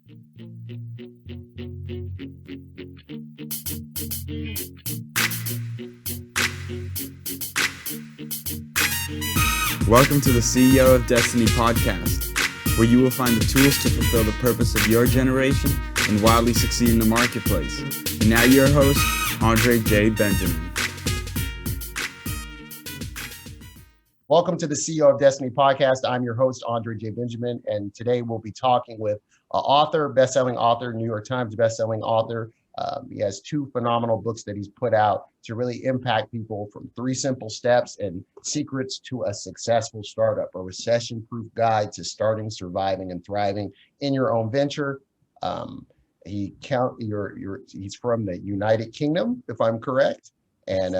Welcome to the CEO of Destiny podcast, where you will find the tools to fulfill the purpose of your generation and wildly succeed in the marketplace. And now your host, Andre J. Benjamin. Welcome to the CEO of Destiny podcast. I'm your host, Andre J. Benjamin, and today we'll be talking with an author, best-selling author, New York Times best-selling author. He has two phenomenal books that he's put out to really impact people, from 3 simple steps and secrets to a successful startup, a recession-proof guide to starting, surviving, and thriving in your own venture. He's from the United Kingdom, if I'm correct. And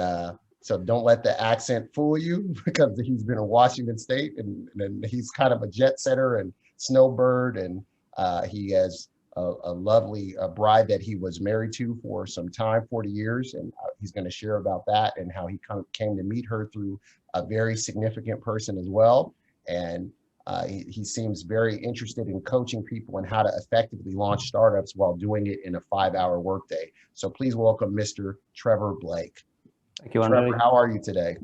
so don't let the accent fool you, because he's been in Washington State, and he's kind of a jet setter and snowbird, and he has a lovely bride that he was married to for some time, 40 years. And he's going to share about that and how he came to meet her through a very significant person as well. And he seems very interested in coaching people and how to effectively launch startups while doing it in a 5-hour workday. So please welcome Mr. Trevor Blake. Thank you, Andre. Trevor, how are you today?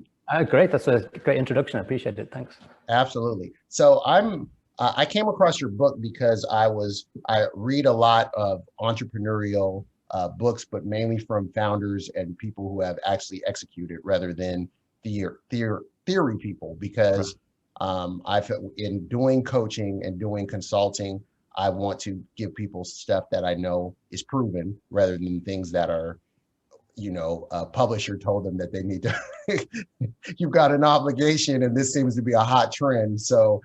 Great. That's a great introduction. I appreciate it. Thanks. Absolutely. So I came across your book because I read a lot of entrepreneurial books, but mainly from founders and people who have actually executed rather than theory people, because in doing coaching and doing consulting, I want to give people stuff that I know is proven rather than things that are, a publisher told them that they need to, you've got an obligation and this seems to be a hot trend. So,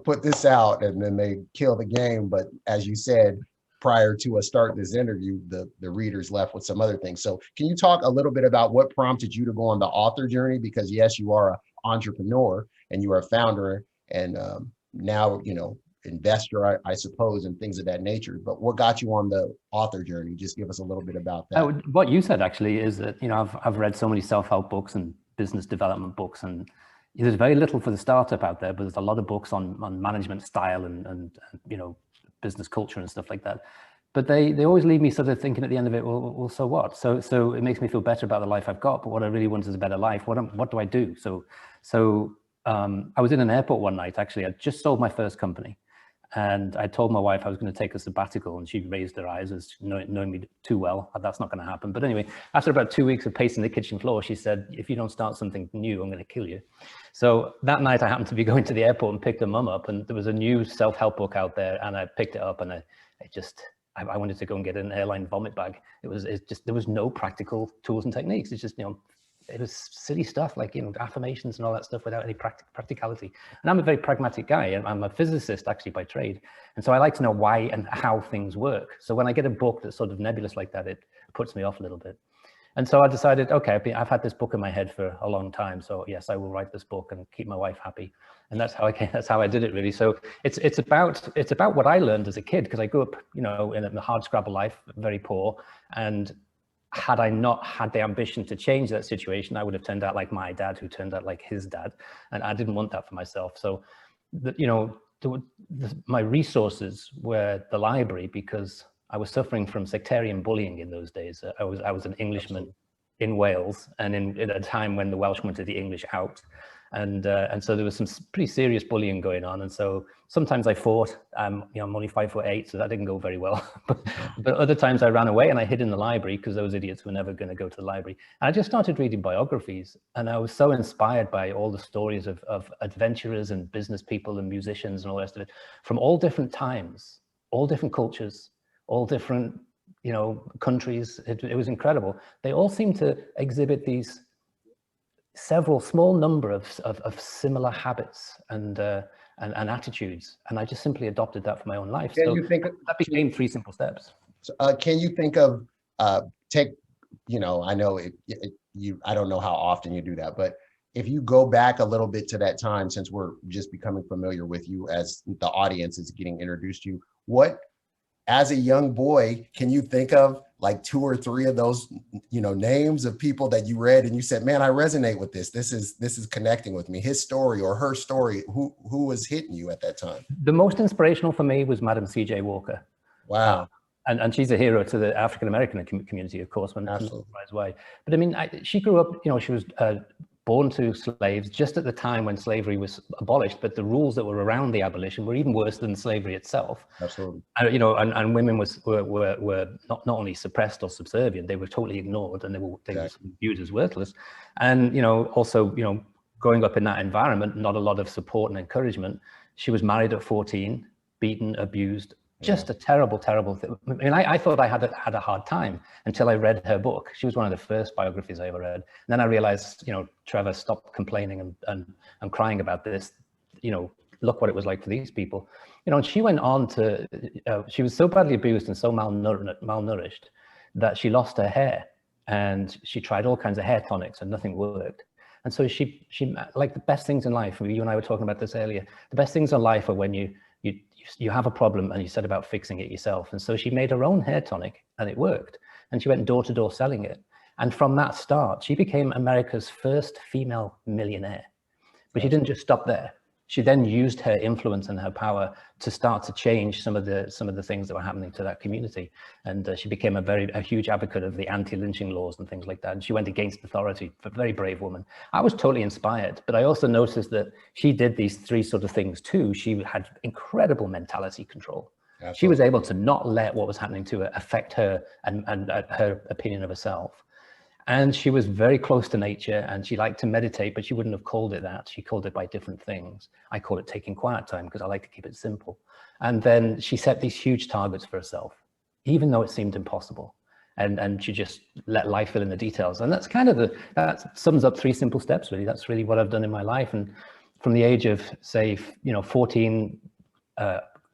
put this out, and then they kill the game. But as you said, prior to us starting this interview, the readers left with some other things. So can you talk a little bit about what prompted you to go on the author journey? Because yes, you are an entrepreneur and you are a founder, and now, investor, I suppose, and things of that nature. But what got you on the author journey? Just give us a little bit about that. What you said actually is that, I've read so many self-help books and business development books, and there's very little for the startup out there, but there's a lot of books on management style and business culture and stuff like that. But they always leave me sort of thinking at the end of it, well, so what? So it makes me feel better about the life I've got, but what I really want is a better life. What do I do? So I was in an airport one night, actually. I just sold my first company. And I told my wife I was going to take a sabbatical, and she raised her eyes, as knowing me too well. That's not going to happen. But anyway, after about 2 weeks of pacing the kitchen floor, she said, if you don't start something new, I'm going to kill you. So that night I happened to be going to the airport and picked her mum up, and there was a new self-help book out there, and I picked it up, and I wanted to go and get an airline vomit bag. There was no practical tools and techniques. It's just, it was silly stuff like, affirmations and all that stuff without any practicality. And I'm a very pragmatic guy. I'm a physicist actually by trade. And so I like to know why and how things work. So when I get a book that's sort of nebulous like that, it puts me off a little bit. And so I decided, okay, I've had this book in my head for a long time. So yes, I will write this book and keep my wife happy. And that's how I did it really. So it's about what I learned as a kid, because I grew up, in a hard scrabble life, very poor. And had I not had the ambition to change that situation, I would have turned out like my dad, who turned out like his dad. And I didn't want that for myself. So, my resources were the library, because I was suffering from sectarian bullying in those days. I was an Englishman in Wales, and in a time when the Welsh wanted the English out. And so there was some pretty serious bullying going on. And so sometimes I fought. I'm only 5'8", so that didn't go very well. but other times I ran away and I hid in the library, because those idiots were never going to go to the library. And I just started reading biographies, and I was so inspired by all the stories of adventurers and business people and musicians and all the rest of it, from all different times, all different cultures, all different countries. It was incredible. They all seem to exhibit these several small number of similar habits and attitudes, and I just simply adopted that for my own life. So that became 3 simple steps. So, can you think of I know I don't know how often you do that, but if you go back a little bit to that time, since we're just becoming familiar with you as the audience is getting introduced to you, what, as a young boy, can you think of like 2 or 3 of those, names of people that you read and you said, man, I resonate with this. This is connecting with me. His story or her story. Who was hitting you at that time? The most inspirational for me was Madam C.J. Walker. Wow. And she's a hero to the African American community, of course, when she rise away. But I mean, she grew up, she was born to slaves just at the time when slavery was abolished, but the rules that were around the abolition were even worse than slavery itself. Absolutely. And women were not only suppressed or subservient, they were totally ignored, and they were viewed as worthless. And also growing up in that environment, not a lot of support and encouragement. She was married at 14, beaten, abused. Just a terrible, terrible thing. I mean, I thought I had a hard time until I read her book. She was one of the first biographies I ever read. And then I realized, Trevor, stop complaining and crying about this. Look what it was like for these people. And she went on to, she was so badly abused and so malnourished that she lost her hair. And she tried all kinds of hair tonics and nothing worked. And so she like the best things in life, you and I were talking about this earlier, the best things in life are when you have a problem and you set about fixing it yourself. And so she made her own hair tonic and it worked. And she went door to door selling it. And from that start, she became America's first female millionaire. But she didn't just stop there. She then used her influence and her power to start to change some of the things that were happening to that community. And she became a huge advocate of the anti-lynching laws and things like that. And she went against authority, a very brave woman. I was totally inspired, but I also noticed that she did these three sort of things too. She had incredible mentality control. Absolutely. She was able to not let what was happening to her affect her and her opinion of herself. And she was very close to nature, and she liked to meditate, but she wouldn't have called it that. She called it by different things. I call it taking quiet time because I like to keep it simple. And then she set these huge targets for herself, even though it seemed impossible. And she just let life fill in the details. And that's kind of that sums up 3 simple steps, really. That's really what I've done in my life. And from the age of, say, 14,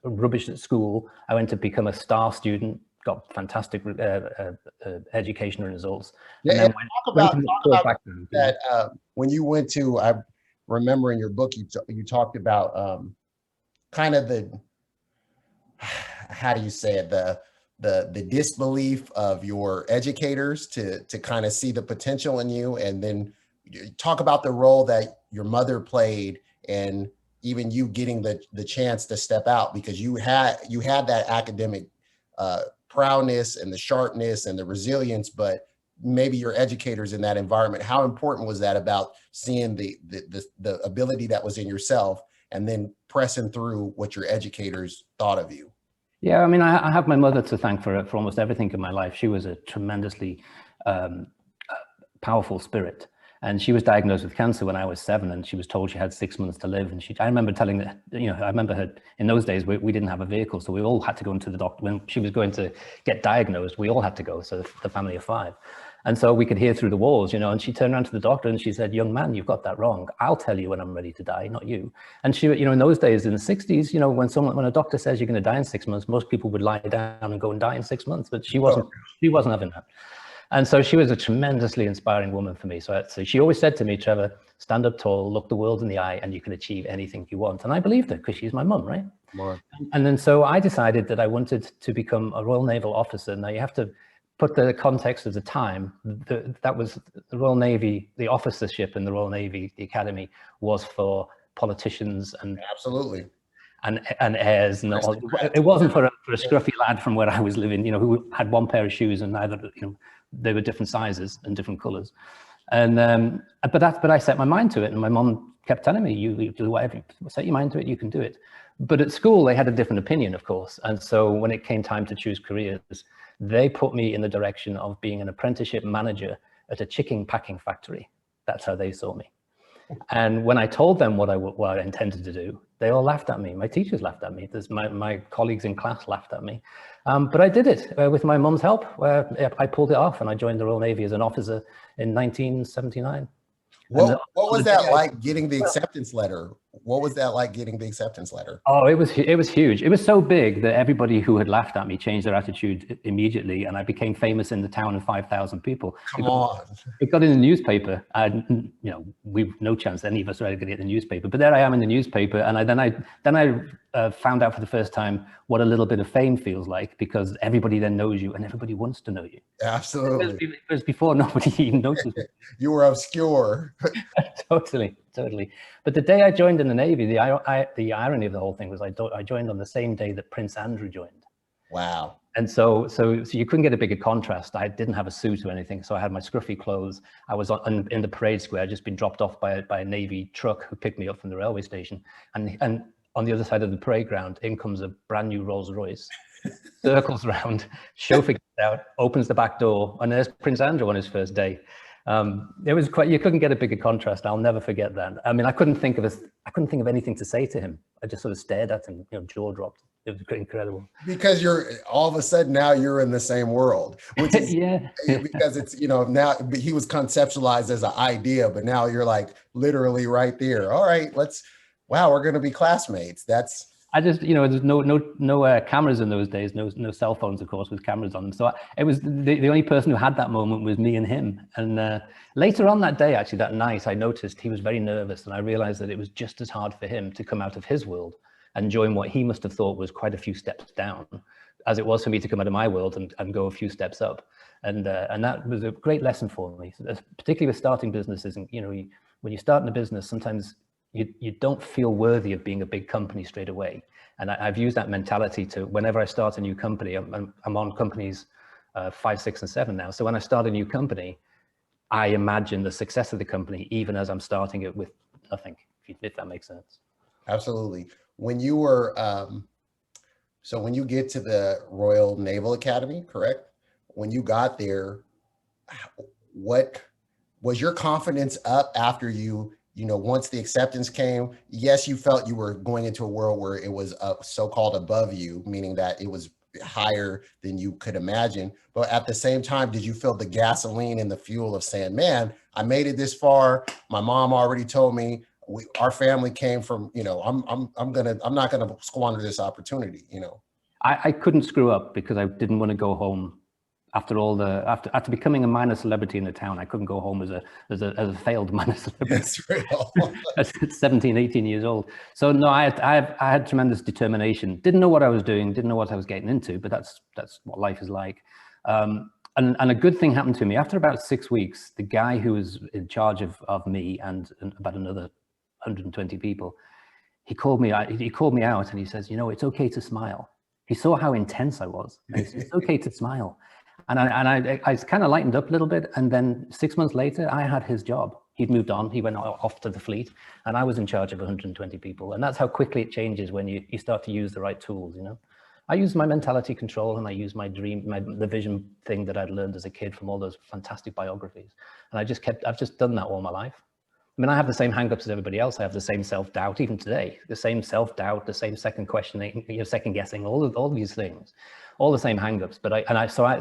rubbish at school, I went to become a star student, got fantastic educational results. Yeah, and talk about that. When you went to, I remember in your book, you talked about kind of how do you say it, the disbelief of your educators to kind of see the potential in you, and then talk about the role that your mother played, and even you getting the chance to step out because you had that academic proudness and the sharpness and the resilience, but maybe your educators in that environment. How important was that about seeing the ability that was in yourself and then pressing through what your educators thought of you? Yeah, I mean, I have my mother to thank for almost everything in my life. She was a tremendously powerful spirit. And she was diagnosed with cancer when I was 7, and she was told she had 6 months to live. And I remember telling her, I remember her in those days, we didn't have a vehicle. So we all had to go into the doctor. When she was going to get diagnosed, we all had to go. So the family of 5. And so we could hear through the walls, and she turned around to the doctor and she said, "Young man, you've got that wrong. I'll tell you when I'm ready to die, not you." And she, in those days in the 60s, when a doctor says you're going to die in 6 months, most people would lie down and go and die in 6 months, but she wasn't having that. And so she was a tremendously inspiring woman for me. So she always said to me, "Trevor, stand up tall, look the world in the eye, and you can achieve anything you want." And I believed her because she's my mum, right? Wow. And then so I decided that I wanted to become a Royal Naval officer. Now you have to put the context of the time. That was the Royal Navy, the officership in the Royal Navy, the academy was for politicians and absolutely and heirs. And all. It wasn't for a scruffy lad from where I was living, who had one pair of shoes and neither, they were different sizes and different colors. And but I set my mind to it, and my mom kept telling me, you do whatever, you set your mind to it, you can do it. But at school they had a different opinion, of course. And so when it came time to choose careers, they put me in the direction of being an apprenticeship manager at a chicken packing factory. That's how they saw me. And when I told them what I intended to do, they all laughed at me. My teachers laughed at me. My colleagues in class laughed at me. But I did it with my mum's help. I pulled it off, and I joined the Royal Navy as an officer in 1979. What was that like getting the acceptance letter? What was that like getting the acceptance letter? Oh, it was huge. It was so big that everybody who had laughed at me changed their attitude immediately, and I became famous in the town of 5,000 people. Come on. It got in the newspaper, and we've no chance any of us are ever going to get in the newspaper. But there I am in the newspaper, and I found out for the first time what a little bit of fame feels like, because everybody then knows you and everybody wants to know you. Absolutely. Whereas before nobody even noticed it. You were obscure. Totally. But the day I joined in the Navy, the irony of the whole thing was I joined on the same day that Prince Andrew joined. Wow. And so you couldn't get a bigger contrast. I didn't have a suit or anything, so I had my scruffy clothes. I was in the parade square, just been dropped off by a Navy truck who picked me up from the railway station. And on the other side of the parade ground, in comes a brand new Rolls Royce, circles around, chauffeur gets out, opens the back door, and there's Prince Andrew on his first day. It was quite, you couldn't get a bigger contrast. I'll never forget that. I mean, I couldn't think of anything to say to him. I just sort of stared at him, jaw dropped. It was incredible. Because you're all of a sudden now you're in the same world, which is because it's, now he was conceptualized as an idea, but now you're like literally right there. All right, wow, we're going to be classmates. I just, there's no cameras in those days, no cell phones, of course, with cameras on them. So it was the only person who had that moment was me and him. And later on that day, actually, that night, I noticed he was very nervous, and I realized that it was just as hard for him to come out of his world and join what he must have thought was quite a few steps down, as it was for me to come out of my world and go a few steps up. And that was a great lesson for me, particularly with starting businesses. And, when you start in a business, sometimes you don't feel worthy of being a big company straight away. And I've used that mentality to, whenever I start a new company, I'm on companies 5, 6, and 7 now. So when I start a new company, I imagine the success of the company, even as I'm starting it with nothing, if that makes sense. Absolutely. When you were, when you get to the Royal Naval Academy, correct? When you got there, what was your confidence up after once the acceptance came? Yes, you felt you were going into a world where it was so-called above you, meaning that it was higher than you could imagine. But at the same time, did you feel the gasoline and the fuel of saying, man, I made it this far. My mom already told me our family came from, I'm not gonna squander this opportunity, I couldn't screw up because I didn't want to go home after becoming a minor celebrity in the town. I couldn't go home as a failed minor celebrity. That's real. At 17, 18 years old. So no, I had tremendous determination. Didn't know what I was doing, didn't know what I was getting into, but that's what life is like. And a good thing happened to me. After about 6 weeks, the guy who was in charge of me and about another 120 people, he called me out and he says, it's okay to smile. He saw how intense I was. And he said, it's okay to smile. And I kind of lightened up a little bit. And then 6 months later, I had his job. He'd moved on. He went off to the fleet, and I was in charge of 120 people. And that's how quickly it changes when you start to use the right tools. I use my mentality control, and I use my dream, the vision thing that I'd learned as a kid from all those fantastic biographies. And I've just done that all my life. I mean, I have the same hangups as everybody else. I have the same self-doubt, even today, the same self-doubt, the same second questioning, second guessing, all these things, all the same hangups.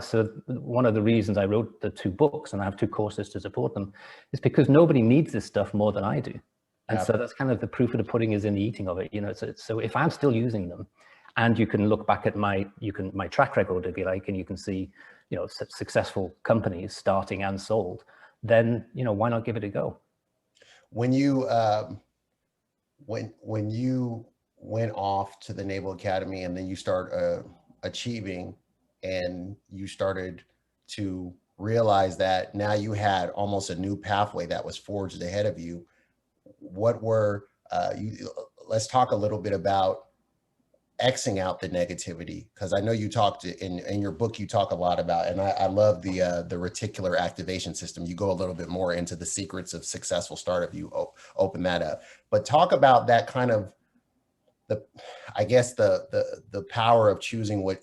So one of the reasons I wrote the 2 books, and I have 2 courses to support them, is because nobody needs this stuff more than I do. And so that's kind of the proof of the pudding is in the eating of it. So if I'm still using them, and you can look back at my track record, if you like, and you can see, successful companies starting and sold, then, why not give it a go? When you when you went off to the Naval Academy and then you start achieving, and you started to realize that now you had almost a new pathway that was forged ahead of you, what were let's talk a little bit about Xing out the negativity, because I know you talked in your book, you talk a lot about, and I love the reticular activation system. You go a little bit more into the secrets of successful startup. You open that up, but talk about that kind of the power of choosing what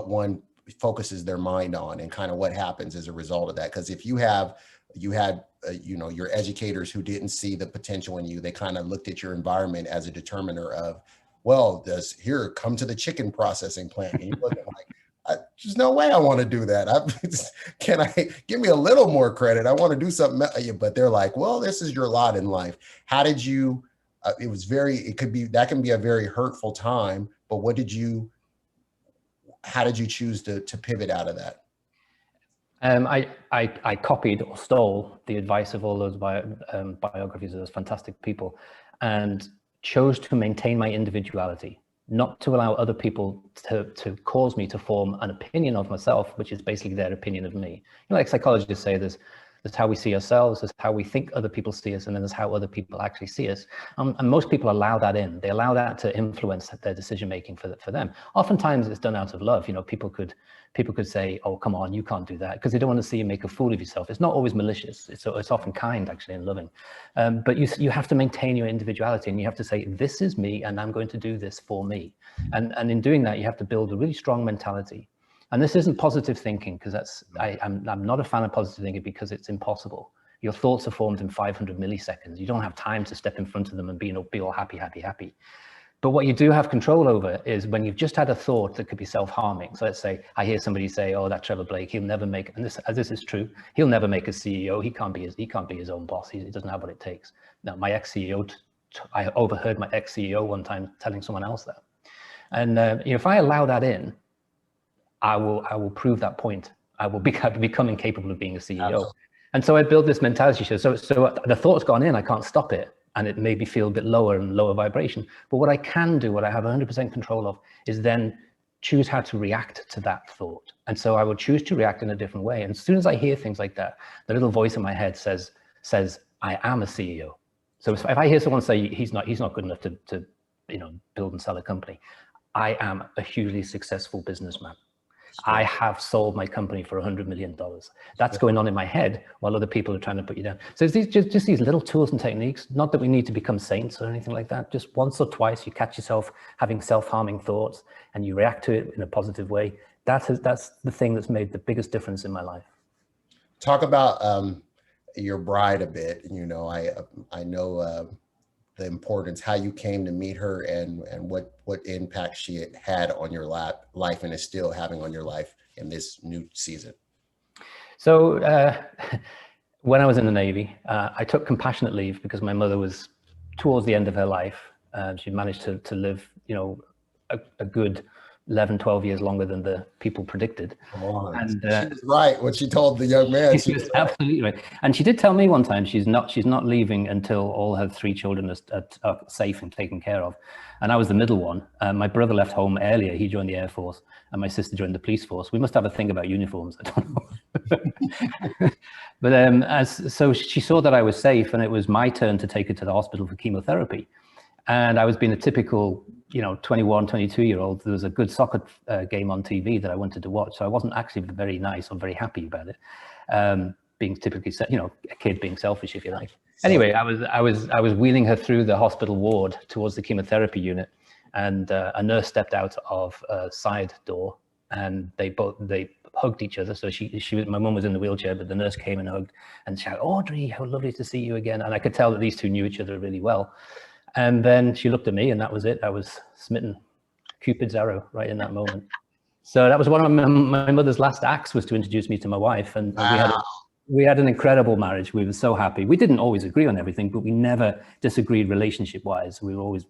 one focuses their mind on, and kind of what happens as a result of that. Because if you had your educators who didn't see the potential in you, they kind of looked at your environment as a determiner of, well, come to the chicken processing plant. And you're looking like, there's no way I want to do that. Give me a little more credit? I want to do something. But they're like, well, this is your lot in life. How did you, that can be a very hurtful time, but how did you choose to pivot out of that? I copied or stole the advice of all those biographies of those fantastic people, and chose to maintain my individuality, not to allow other people to cause me to form an opinion of myself, which is basically their opinion of me. Like psychologists say, there's there's how we see ourselves, there's how we think other people see us, and then there's how other people actually see us. And most people allow that in. They allow that to influence their decision making for them. Oftentimes it's done out of love. You know, people could say, oh, come on, you can't do that, because they don't want to see you make a fool of yourself. It's not always malicious. It's often kind, actually, and loving. But you have to maintain your individuality, and you have to say, this is me, and I'm going to do this for me. And in doing that, you have to build a really strong mentality. And this isn't positive thinking, because I'm not a fan of positive thinking, because it's impossible. Your thoughts are formed in 500 milliseconds. You don't have time to step in front of them and be all happy, happy, happy. But what you do have control over is when you've just had a thought that could be self-harming. So let's say I hear somebody say, oh, that Trevor Blake, he'll never make, and this is true, he'll never make a CEO. He can't be his own boss. He doesn't have what it takes. Now, my ex-CEO, I overheard my ex-CEO one time telling someone else that. And if I allow that in, I will prove that point. I will become incapable of being a CEO. Absolutely. And so I build this mentality. So the thought's gone in, I can't stop it. And it made me feel a bit lower and lower vibration. But what I can do, what I have 100% control of, is then choose how to react to that thought. And so I would choose to react in a different way. And as soon as I hear things like that, the little voice in my head says, I am a CEO. So if I hear someone say he's not good enough to build and sell a company, I am a hugely successful businessman. I have sold my company for $100 million. That's going on in my head while other people are trying to put you down. So it's just these little tools and techniques, not that we need to become saints or anything like that. Just once or twice you catch yourself having self-harming thoughts and you react to it in a positive way. That's the thing that's made the biggest difference in my life. Talk about your bride a bit. You know, I know the importance, how you came to meet her, and what impact she had on your life and is still having on your life in this new season. So when I was in the Navy, I took compassionate leave because my mother was towards the end of her life. She managed to live, a good 11, 12 years longer than the people predicted. And she was right when she told the young man. She was absolutely right. And she did tell me one time she's not leaving until all her 3 children are safe and taken care of. And I was the middle one. My brother left home earlier. He joined the Air Force, and my sister joined the police force. We must have a thing about uniforms. I don't know. But so she saw that I was safe, and it was my turn to take her to the hospital for chemotherapy. And I was being a typical, 21, 22-year-old. There was a good soccer game on TV that I wanted to watch. So I wasn't actually very nice or very happy about it. Being typically, a kid being selfish, if you like. Anyway, I was wheeling her through the hospital ward towards the chemotherapy unit, and a nurse stepped out of a side door, and they hugged each other. So my mum was in the wheelchair, but the nurse came and hugged and shouted, "Audrey, how lovely to see you again." And I could tell that these two knew each other really well. And then she looked at me, and that was it. I was smitten. Cupid's arrow right in that moment. So that was one of my mother's last acts, was to introduce me to my wife. And we had an incredible marriage. We were so happy. We didn't always agree on everything, but we never disagreed relationship-wise. We were always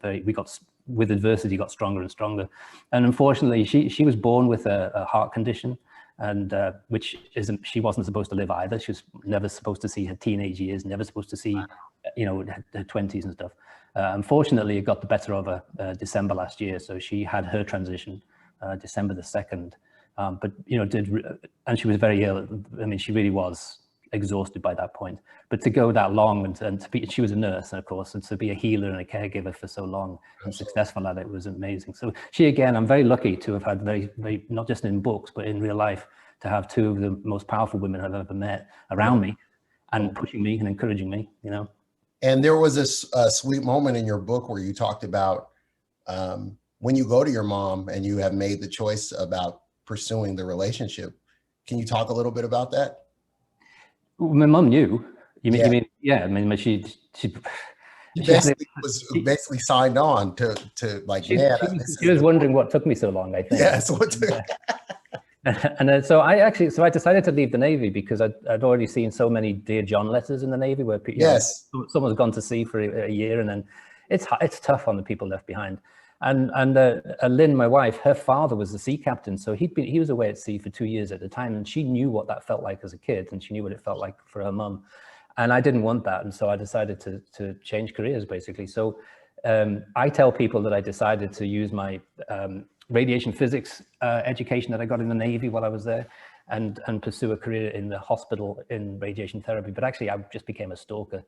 with adversity, got stronger and stronger. And unfortunately, she was born with a heart condition, and she wasn't supposed to live either. She was never supposed to see her teenage years, never supposed to see, her 20s and stuff. Unfortunately, it got the better of her December last year. So she had her transition December the 2nd. But, and she was very ill. I mean, she really was exhausted by that point. But to go that long and she was a nurse, of course, and to be a healer and a caregiver for so long and successful at it was amazing. So I'm very lucky to have had very, very, not just in books, but in real life, to have 2 of the most powerful women I've ever met around me and pushing me and encouraging me, And there was a sweet moment in your book where you talked about when you go to your mom and you have made the choice about pursuing the relationship. Can you talk a little bit about that? My mom knew. You mean? Yeah. I mean, she basically signed on to like. She was wondering what took me so long, I think. Yes. And so I decided to leave the Navy because I'd already seen so many Dear John letters in the Navy where someone's gone to sea for a year, and then it's tough on the people left behind. And Lynn, my wife, her father was the sea captain, so he was away at sea for 2 years at a time, and she knew what that felt like as a kid, and she knew what it felt like for her mum, and I didn't want that, and so I decided to change careers basically. So I tell people that I decided to use my radiation physics education that I got in the Navy while I was there, and pursue a career in the hospital in radiation therapy. But actually, I just became a stalker.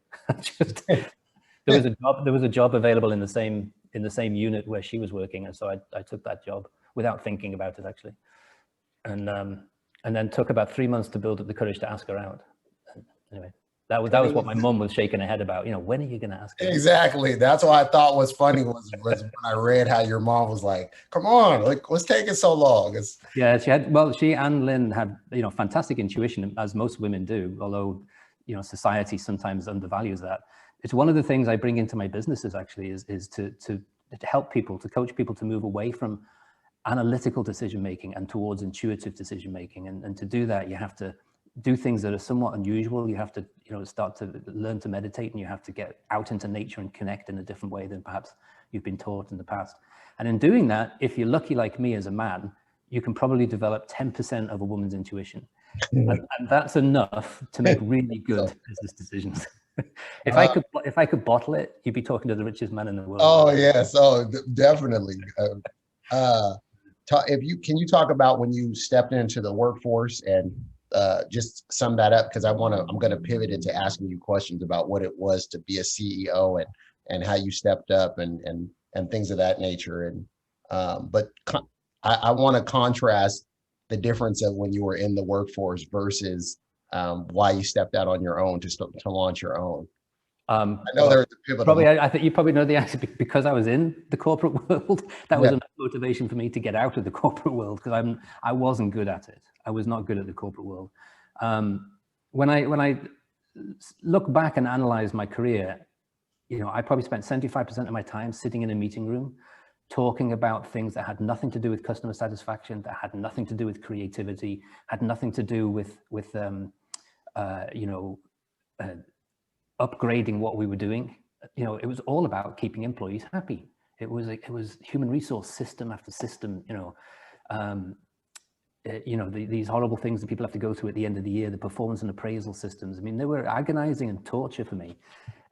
There was a job available in the same unit where she was working, and so I took that job without thinking about it, actually, and then took about 3 months to build up the courage to ask her out. And anyway, that was what my mum was shaking her head about. When are you going to ask her? Exactly. That's what I thought was funny was when I read how your mom was like, "Come on, like, what's taking so long?" Yeah, she and Lynn had fantastic intuition, as most women do, although society sometimes undervalues that. It's one of the things I bring into my businesses, actually, is to help people, to coach people to move away from analytical decision making and towards intuitive decision making. And to do that, you have to do things that are somewhat unusual. You have to start to learn to meditate, and you have to get out into nature and connect in a different way than perhaps you've been taught in the past. And in doing that, if you're lucky like me as a man, you can probably develop 10% of a woman's intuition. And that's enough to make really good business decisions. If I could bottle it, you'd be talking to the richest man in the world. Oh yes, definitely. Can you talk about when you stepped into the workforce and just sum that up, because I'm going to pivot into asking you questions about what it was to be a CEO and how you stepped up and things of that nature. And but I want to contrast the difference of when you were in the workforce versus why you stepped out on your own to launch your own. I know there's a pivotal. I think you probably know the answer, because I was in the corporate world. That was enough motivation for me to get out of the corporate world, because I wasn't good at it. I was not good at the corporate world. When I look back and analyze my career, I probably spent 75% of my time sitting in a meeting room, talking about things that had nothing to do with customer satisfaction, that had nothing to do with creativity, had nothing to do with upgrading what we were doing. It was all about keeping employees happy. It was human resource system after system. These horrible things that people have to go through at the end of the year, the performance and appraisal systems. I mean, they were agonizing and torture for me.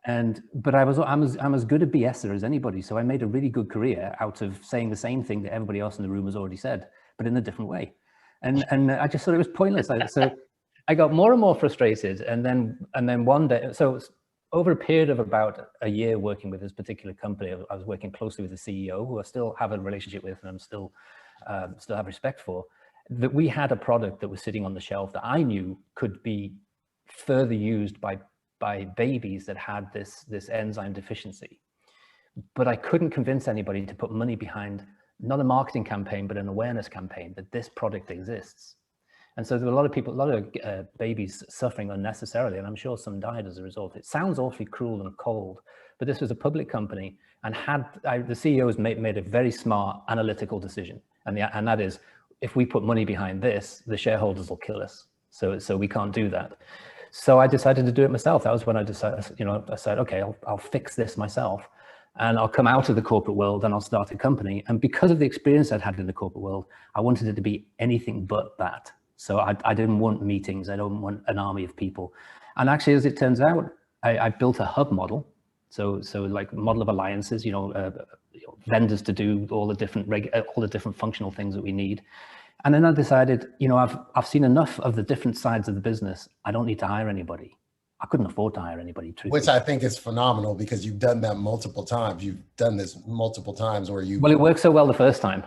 But I'm as good a BSer as anybody. So I made a really good career out of saying the same thing that everybody else in the room has already said, but in a different way. And I just thought it was pointless. So I got more and more frustrated. And then one day, so over a period of about a year working with this particular company, I was working closely with the CEO, who I still have a relationship with, and I'm still have respect for, that we had a product that was sitting on the shelf that I knew could be further used by babies that had this enzyme deficiency. But I couldn't convince anybody to put money behind, not a marketing campaign, but an awareness campaign that this product exists. And so there were a lot of babies suffering unnecessarily, and I'm sure some died as a result. It sounds awfully cruel and cold, but this was a public company, and the CEOs made a very smart analytical decision, and that is, if we put money behind this, the shareholders will kill us. So we can't do that. So I decided to do it myself. That was when I decided, I said, okay, I'll fix this myself, and I'll come out of the corporate world and I'll start a company. And because of the experience I'd had in the corporate world, I wanted it to be anything but that. So I didn't want meetings. I don't want an army of people. And actually, as it turns out, I built a hub model. So like a model of alliances, vendors to do all the different functional things that we need. And then I decided, I've seen enough of the different sides of the business. I don't need to hire anybody. I couldn't afford to hire anybody. Which I think is phenomenal, because you've done that multiple times. You've done this multiple times where you. Well, it worked so well the first time.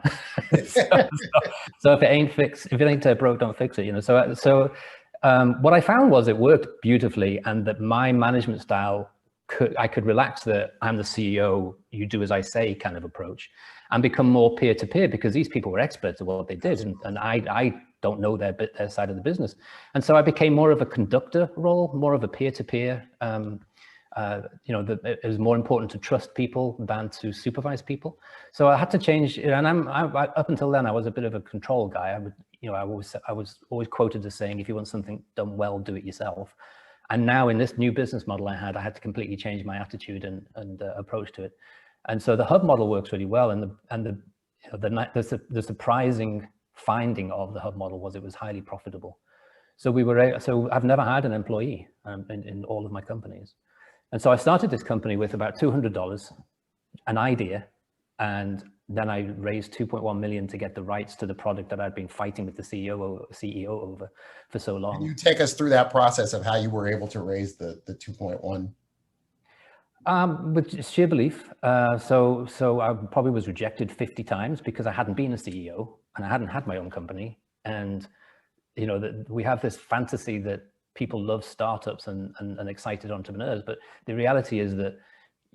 so if it ain't fixed, if it ain't broke, don't fix it. So what I found was it worked beautifully, and that my management style I could relax the I'm the CEO, you do as I say kind of approach, and become more peer-to-peer, because these people were experts at what they did, and I don't know their side of the business. And so I became more of a conductor role, more of a peer-to-peer. It was more important to trust people than to supervise people. So I had to change, and up until then I was a bit of a control guy. I was always quoted as saying, if you want something done well, do it yourself. And now in this new business model I had to completely change my attitude and approach to it. And so the hub model works really well. And the surprising finding of the hub model was it was highly profitable. So I've never had an employee in all of my companies. And so I started this company with about $200, an idea, and then I raised 2.1 million to get the rights to the product that I'd been fighting with the CEO over for so long. Can you take us through that process of how you were able to raise the 2.1? With sheer belief. So I probably was rejected 50 times because I hadn't been a CEO and I hadn't had my own company. And, you know, we have this fantasy that people love startups and excited entrepreneurs, but the reality is that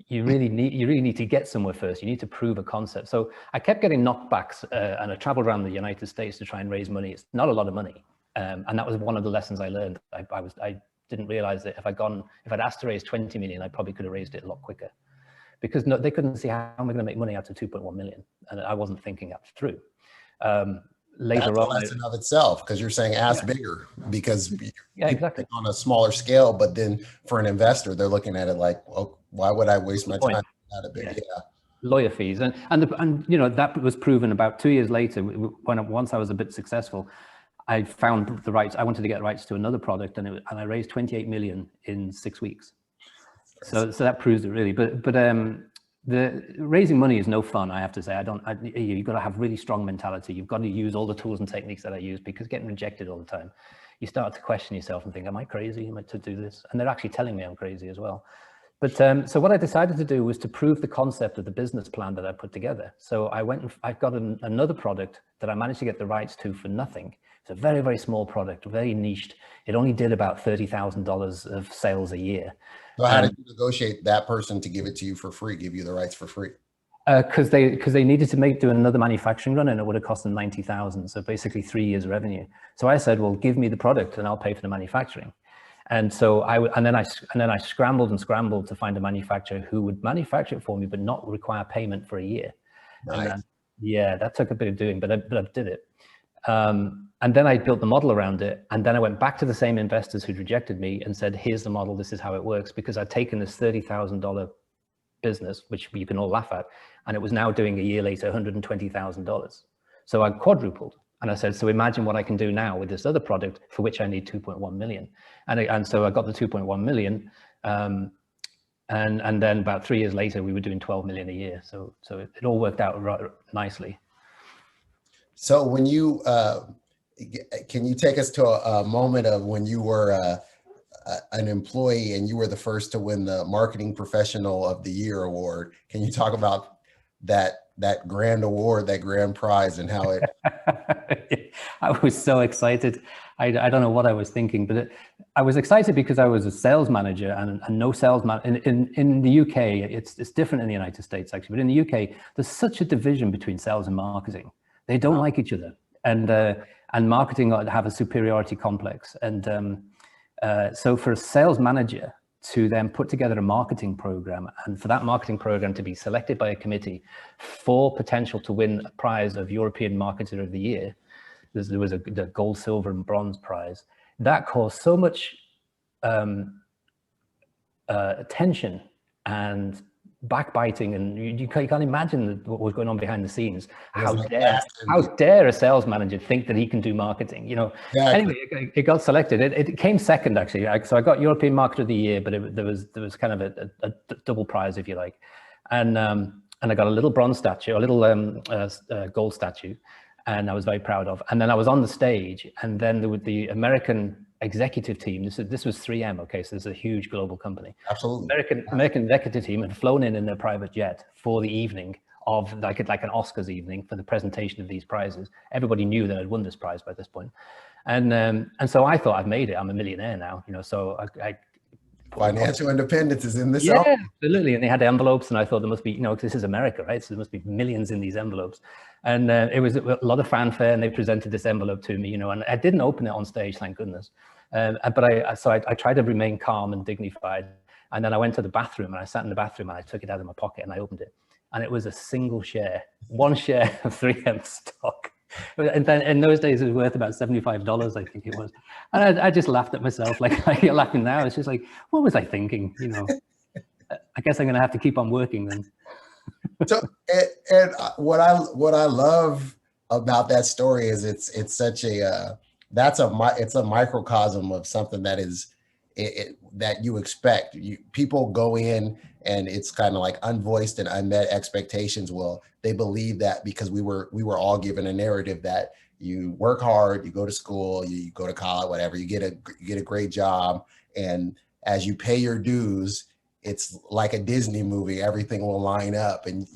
you really need to get somewhere first. You need to prove a concept. So I kept getting knockbacks and I traveled around the United States to try and raise money. It's not a lot of money. And that was one of the lessons I learned. I didn't realize that if I'd asked to raise 20 million, I probably could have raised it a lot quicker, because they couldn't see how am I going to make money out of 2.1 million. And I wasn't thinking that through. Later That's on, a lesson of itself, because you're saying ask bigger, because exactly on a smaller scale, but then for an investor, they're looking at it like, well, why would I waste my time at a big, lawyer fees. And you know, that was proven about 2 years later, once I was a bit successful, I found the rights. I wanted to get rights to another product, and I raised 28 million in 6 weeks. So that proves it really. But the raising money is no fun, I have to say. You've got to have really strong mentality. You've got to use all the tools and techniques that I use, because getting rejected all the time, you start to question yourself and think, am I crazy? Am I to do this? And they're actually telling me I'm crazy as well. But so what I decided to do was to prove the concept of the business plan that I put together. So I went and I got another product that I managed to get the rights to for nothing. It's a very, very small product, very niched. It only did about $30,000 of sales a year. So how did you negotiate that person to give it to you for free, give you the rights for free? Because they needed to do another manufacturing run, and it would have cost them 90,000. So basically 3 years revenue. So I said, well, give me the product and I'll pay for the manufacturing. And so then I scrambled to find a manufacturer who would manufacture it for me, but not require payment for a year. Nice. And that took a bit of doing, but I did it. And then I built the model around it. And then I went back to the same investors who'd rejected me and said, here's the model. This is how it works. Because I'd taken this $30,000 business, which you can all laugh at, and it was now doing a year later $120,000. So I quadrupled. And I said, so imagine what I can do now with this other product for which I need 2.1 million. And so I got the 2.1 million. And then about 3 years later, we were doing 12 million a year. So it all worked out rather nicely. So when you, can you take us to a moment of when you were an employee and you were the first to win the Marketing Professional of the Year award? Can you talk about that grand award, that grand prize, and how it? I was so excited. I don't know what I was thinking, but I was excited because I was a sales manager and no salesman. In the UK, it's different in the United States actually, but in the UK, there's such a division between sales and marketing. They don't like each other, and marketing have a superiority complex. And so for a sales manager to then put together a marketing program, and for that marketing program to be selected by a committee for potential to win a prize of European Marketer of the Year, there was the gold, silver, and bronze prize. That caused so much attention and backbiting, and you can't imagine what was going on behind the scenes. How dare a sales manager think that he can do marketing, you know? Exactly. Anyway, it got selected. It came second actually. So I got European Marketer of the Year, but there was kind of a double prize, if you like, and I got a little bronze statue, a little gold statue, and I was very proud of. And then I was on the stage, and then there was the American executive team. This was 3M. Okay, so this is a huge global company. Absolutely. American executive team had flown in their private jet for the evening of like an Oscars evening for the presentation of these prizes. Everybody knew that I'd won this prize by this point, and so I thought I've made it. I'm a millionaire now, you know. So I financial independence is in this. Yeah, absolutely. And they had envelopes, and I thought there must be, you know, this is America, right? So there must be millions in these envelopes. And it was a lot of fanfare, and they presented this envelope to me, you know, and I didn't open it on stage, thank goodness. But I tried to remain calm and dignified. And then I went to the bathroom, and I sat in the bathroom, and I took it out of my pocket, and I opened it. And it was a single share, one share of 3M stock. And then in those days, it was worth about $75, I think it was. And I just laughed at myself, like you're laughing now. It's just like, what was I thinking? You know, I guess I'm going to have to keep on working then. So, and what I love about that story is it's such a it's a microcosm of something that is that you expect. People go in and it's kind of like unvoiced and unmet expectations. Well, they believe that because we were all given a narrative that you work hard, you go to school, you go to college, whatever, you get a great job, and as you pay your dues, it's like a Disney movie, everything will line up, and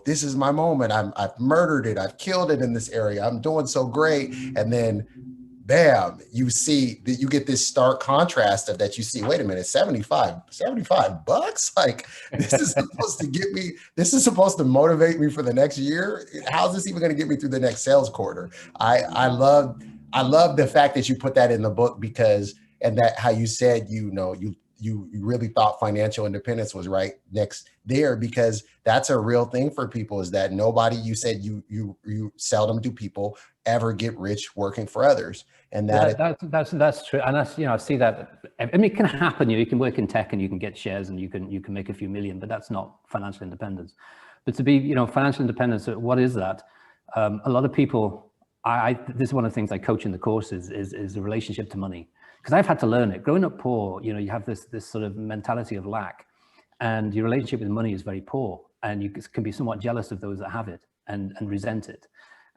this is my moment. I've murdered it, I've killed it in this area, I'm doing so great, and then bam, you see that you get this stark contrast of that. You see, wait a minute, 75 bucks? Like, this is supposed to get me, this is supposed to motivate me for the next year. How's this even going to get me through the next sales quarter? I love the fact that you put that in the book, because, and that how you said, you really thought financial independence was right next there, because that's a real thing for people, is that nobody, you said you seldom do people ever get rich working for others. And that's true. And that's, I see that. I mean, it can happen. You can work in tech and you can get shares and you can make a few million, but that's not financial independence. But to be, financial independence, what is that? A lot of people, this is one of the things I coach in the courses is the relationship to money. Because I've had to learn it. Growing up poor, you have this sort of mentality of lack, and your relationship with money is very poor, and you can be somewhat jealous of those that have it and resent it,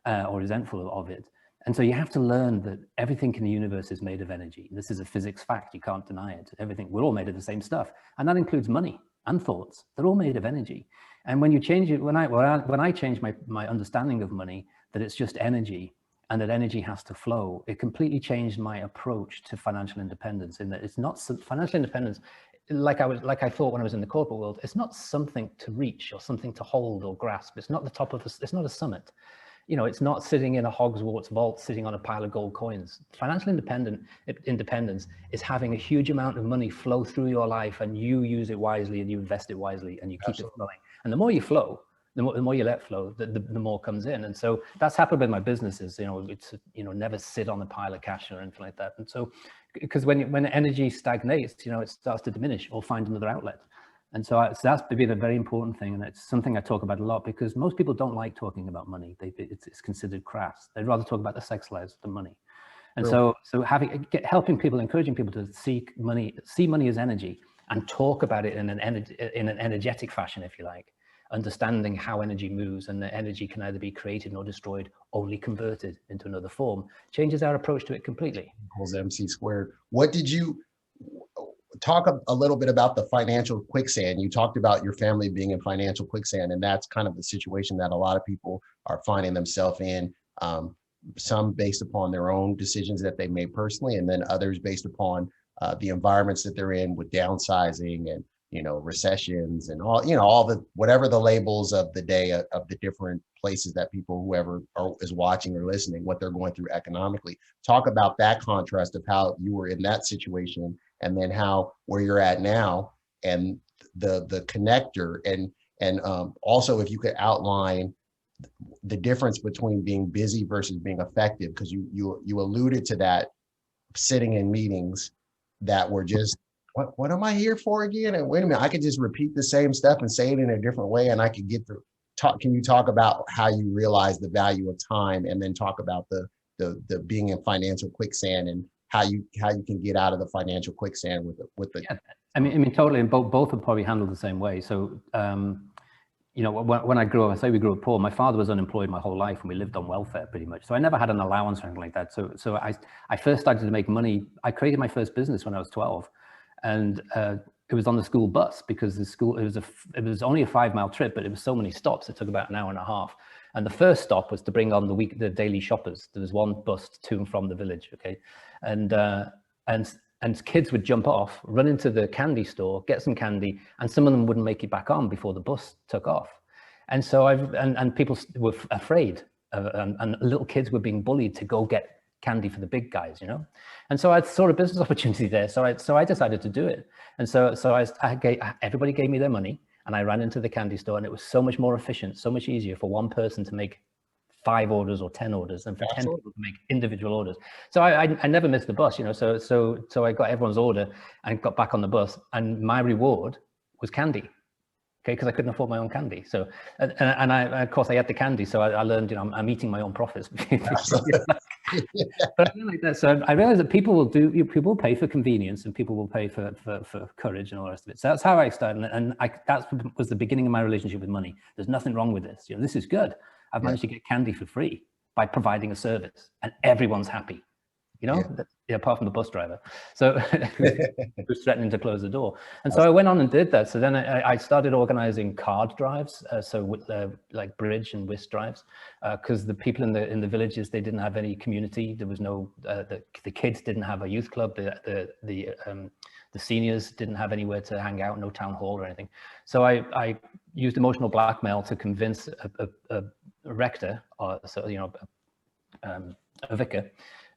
or resentful of it. And so you have to learn that everything in the universe is made of energy. This is a physics fact. You can't deny it. We're all made of the same stuff, and that includes money and thoughts. They're all made of energy. And when you change it, when I changed my understanding of money, that it's just energy, and that energy has to flow, it completely changed my approach to financial independence. In that it's not financial independence, like I thought when I was in the corporate world, it's not something to reach or something to hold or grasp. It's not the top of it's not a summit. It's not sitting in a Hogwarts vault, sitting on a pile of gold coins. Financial independence is having a huge amount of money flow through your life, and you use it wisely and you invest it wisely and you keep it flowing. And the more you flow, the more you let flow, the more comes in. And so that's happened with my businesses. It's never sit on a pile of cash or anything like that. And so, because when energy stagnates, it starts to diminish or find another outlet. And so that's been a very important thing, and it's something I talk about a lot, because most people don't like talking about money. It's considered crass. They'd rather talk about the sex lives than money. And so helping people, encouraging people to see money as energy, and talk about it in an energetic fashion, if you like. Understanding how energy moves, and that energy can either be created or destroyed, only converted into another form, changes our approach to it completely. Equals MC squared. What did you talk a little bit about the financial quicksand? You talked about your family being in financial quicksand, and that's kind of the situation that a lot of people are finding themselves in. Some based upon their own decisions that they made personally, and then others based upon the environments that they're in, with downsizing and recessions and all the whatever the labels of the day of the different places that people, whoever is watching or listening, what they're going through economically. Talk about that contrast of how you were in that situation, and then where you're at now, and the connector, and also if you could outline the difference between being busy versus being effective, because you alluded to that, sitting in meetings that were just, what am I here for again? And wait a minute, I could just repeat the same stuff and say it in a different way, and I could get through. Can you talk about how you realize the value of time, and then talk about the being in financial quicksand, and how you can get out of the financial quicksand with the. Yeah, I mean totally, and both are probably handled the same way. So when I grew up, I say we grew up poor. My father was unemployed my whole life, and we lived on welfare pretty much. So I never had an allowance or anything like that. So I first started to make money. I created my first business when I was 12. And it was on the school bus, because the school, it was only a 5-mile trip, but it was so many stops, it took about an hour and a half. And the first stop was to bring on the daily shoppers. There was one bus to and from the village, okay? And kids would jump off, run into the candy store, get some candy, and some of them wouldn't make it back on before the bus took off. And so and people were afraid, and little kids were being bullied to go get candy for the big guys, and so I saw a business opportunity there. So I decided to do it, and so everybody gave me their money, and I ran into the candy store, and it was so much more efficient, so much easier for one person to make 5 orders or 10 orders, and for 10 people to make individual orders. So I never missed the bus, So I got everyone's order and got back on the bus, and my reward was candy. Okay, because I couldn't afford my own candy. So, and of course I had the candy. So I learned, I'm eating my own profits. But I feel like that. So I realized that people will pay for convenience, and people will pay for courage and all the rest of it. So that's how I started, and that was the beginning of my relationship with money. There's nothing wrong with this. This is good. I've managed to get candy for free by providing a service, and everyone's happy. Apart from the bus driver. So he was threatening to close the door. And so I went on and did that. So then I started organizing card drives, like bridge and whist drives, because the people in the villages, they didn't have any community. There was no, the kids didn't have a youth club. The seniors didn't have anywhere to hang out, no town hall or anything. So I used emotional blackmail to convince a rector, or a vicar,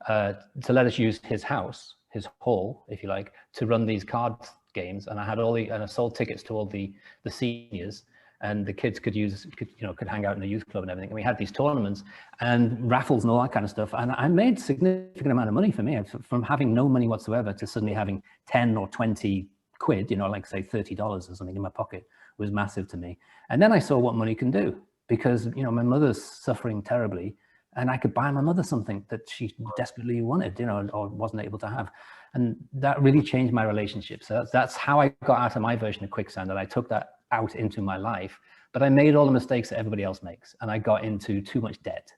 to let us use his house, his hall, if you like, to run these card games. And I had and I sold tickets to all the seniors, and the kids could hang out in the youth club and everything. And we had these tournaments and raffles and all that kind of stuff. And I made a significant amount of money for me, from having no money whatsoever to suddenly having 10 or 20 quid, like say $30 or something in my pocket, was massive to me. And then I saw what money can do, because, my mother's suffering terribly, and I could buy my mother something that she desperately wanted, or wasn't able to have. And that really changed my relationship. So that's how I got out of my version of quicksand, and I took that out into my life. But I made all the mistakes that everybody else makes, and I got into too much debt.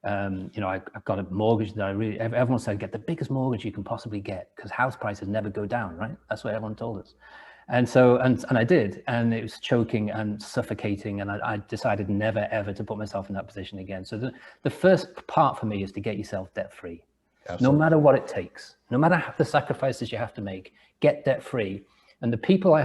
I got a mortgage that everyone said, get the biggest mortgage you can possibly get, because house prices never go down, right? That's what everyone told us. And so, and I did, and it was choking and suffocating, and I decided never, ever to put myself in that position again. So the first part for me is to get yourself debt-free. No matter what it takes, no matter the sacrifices you have to make, get debt-free. And the people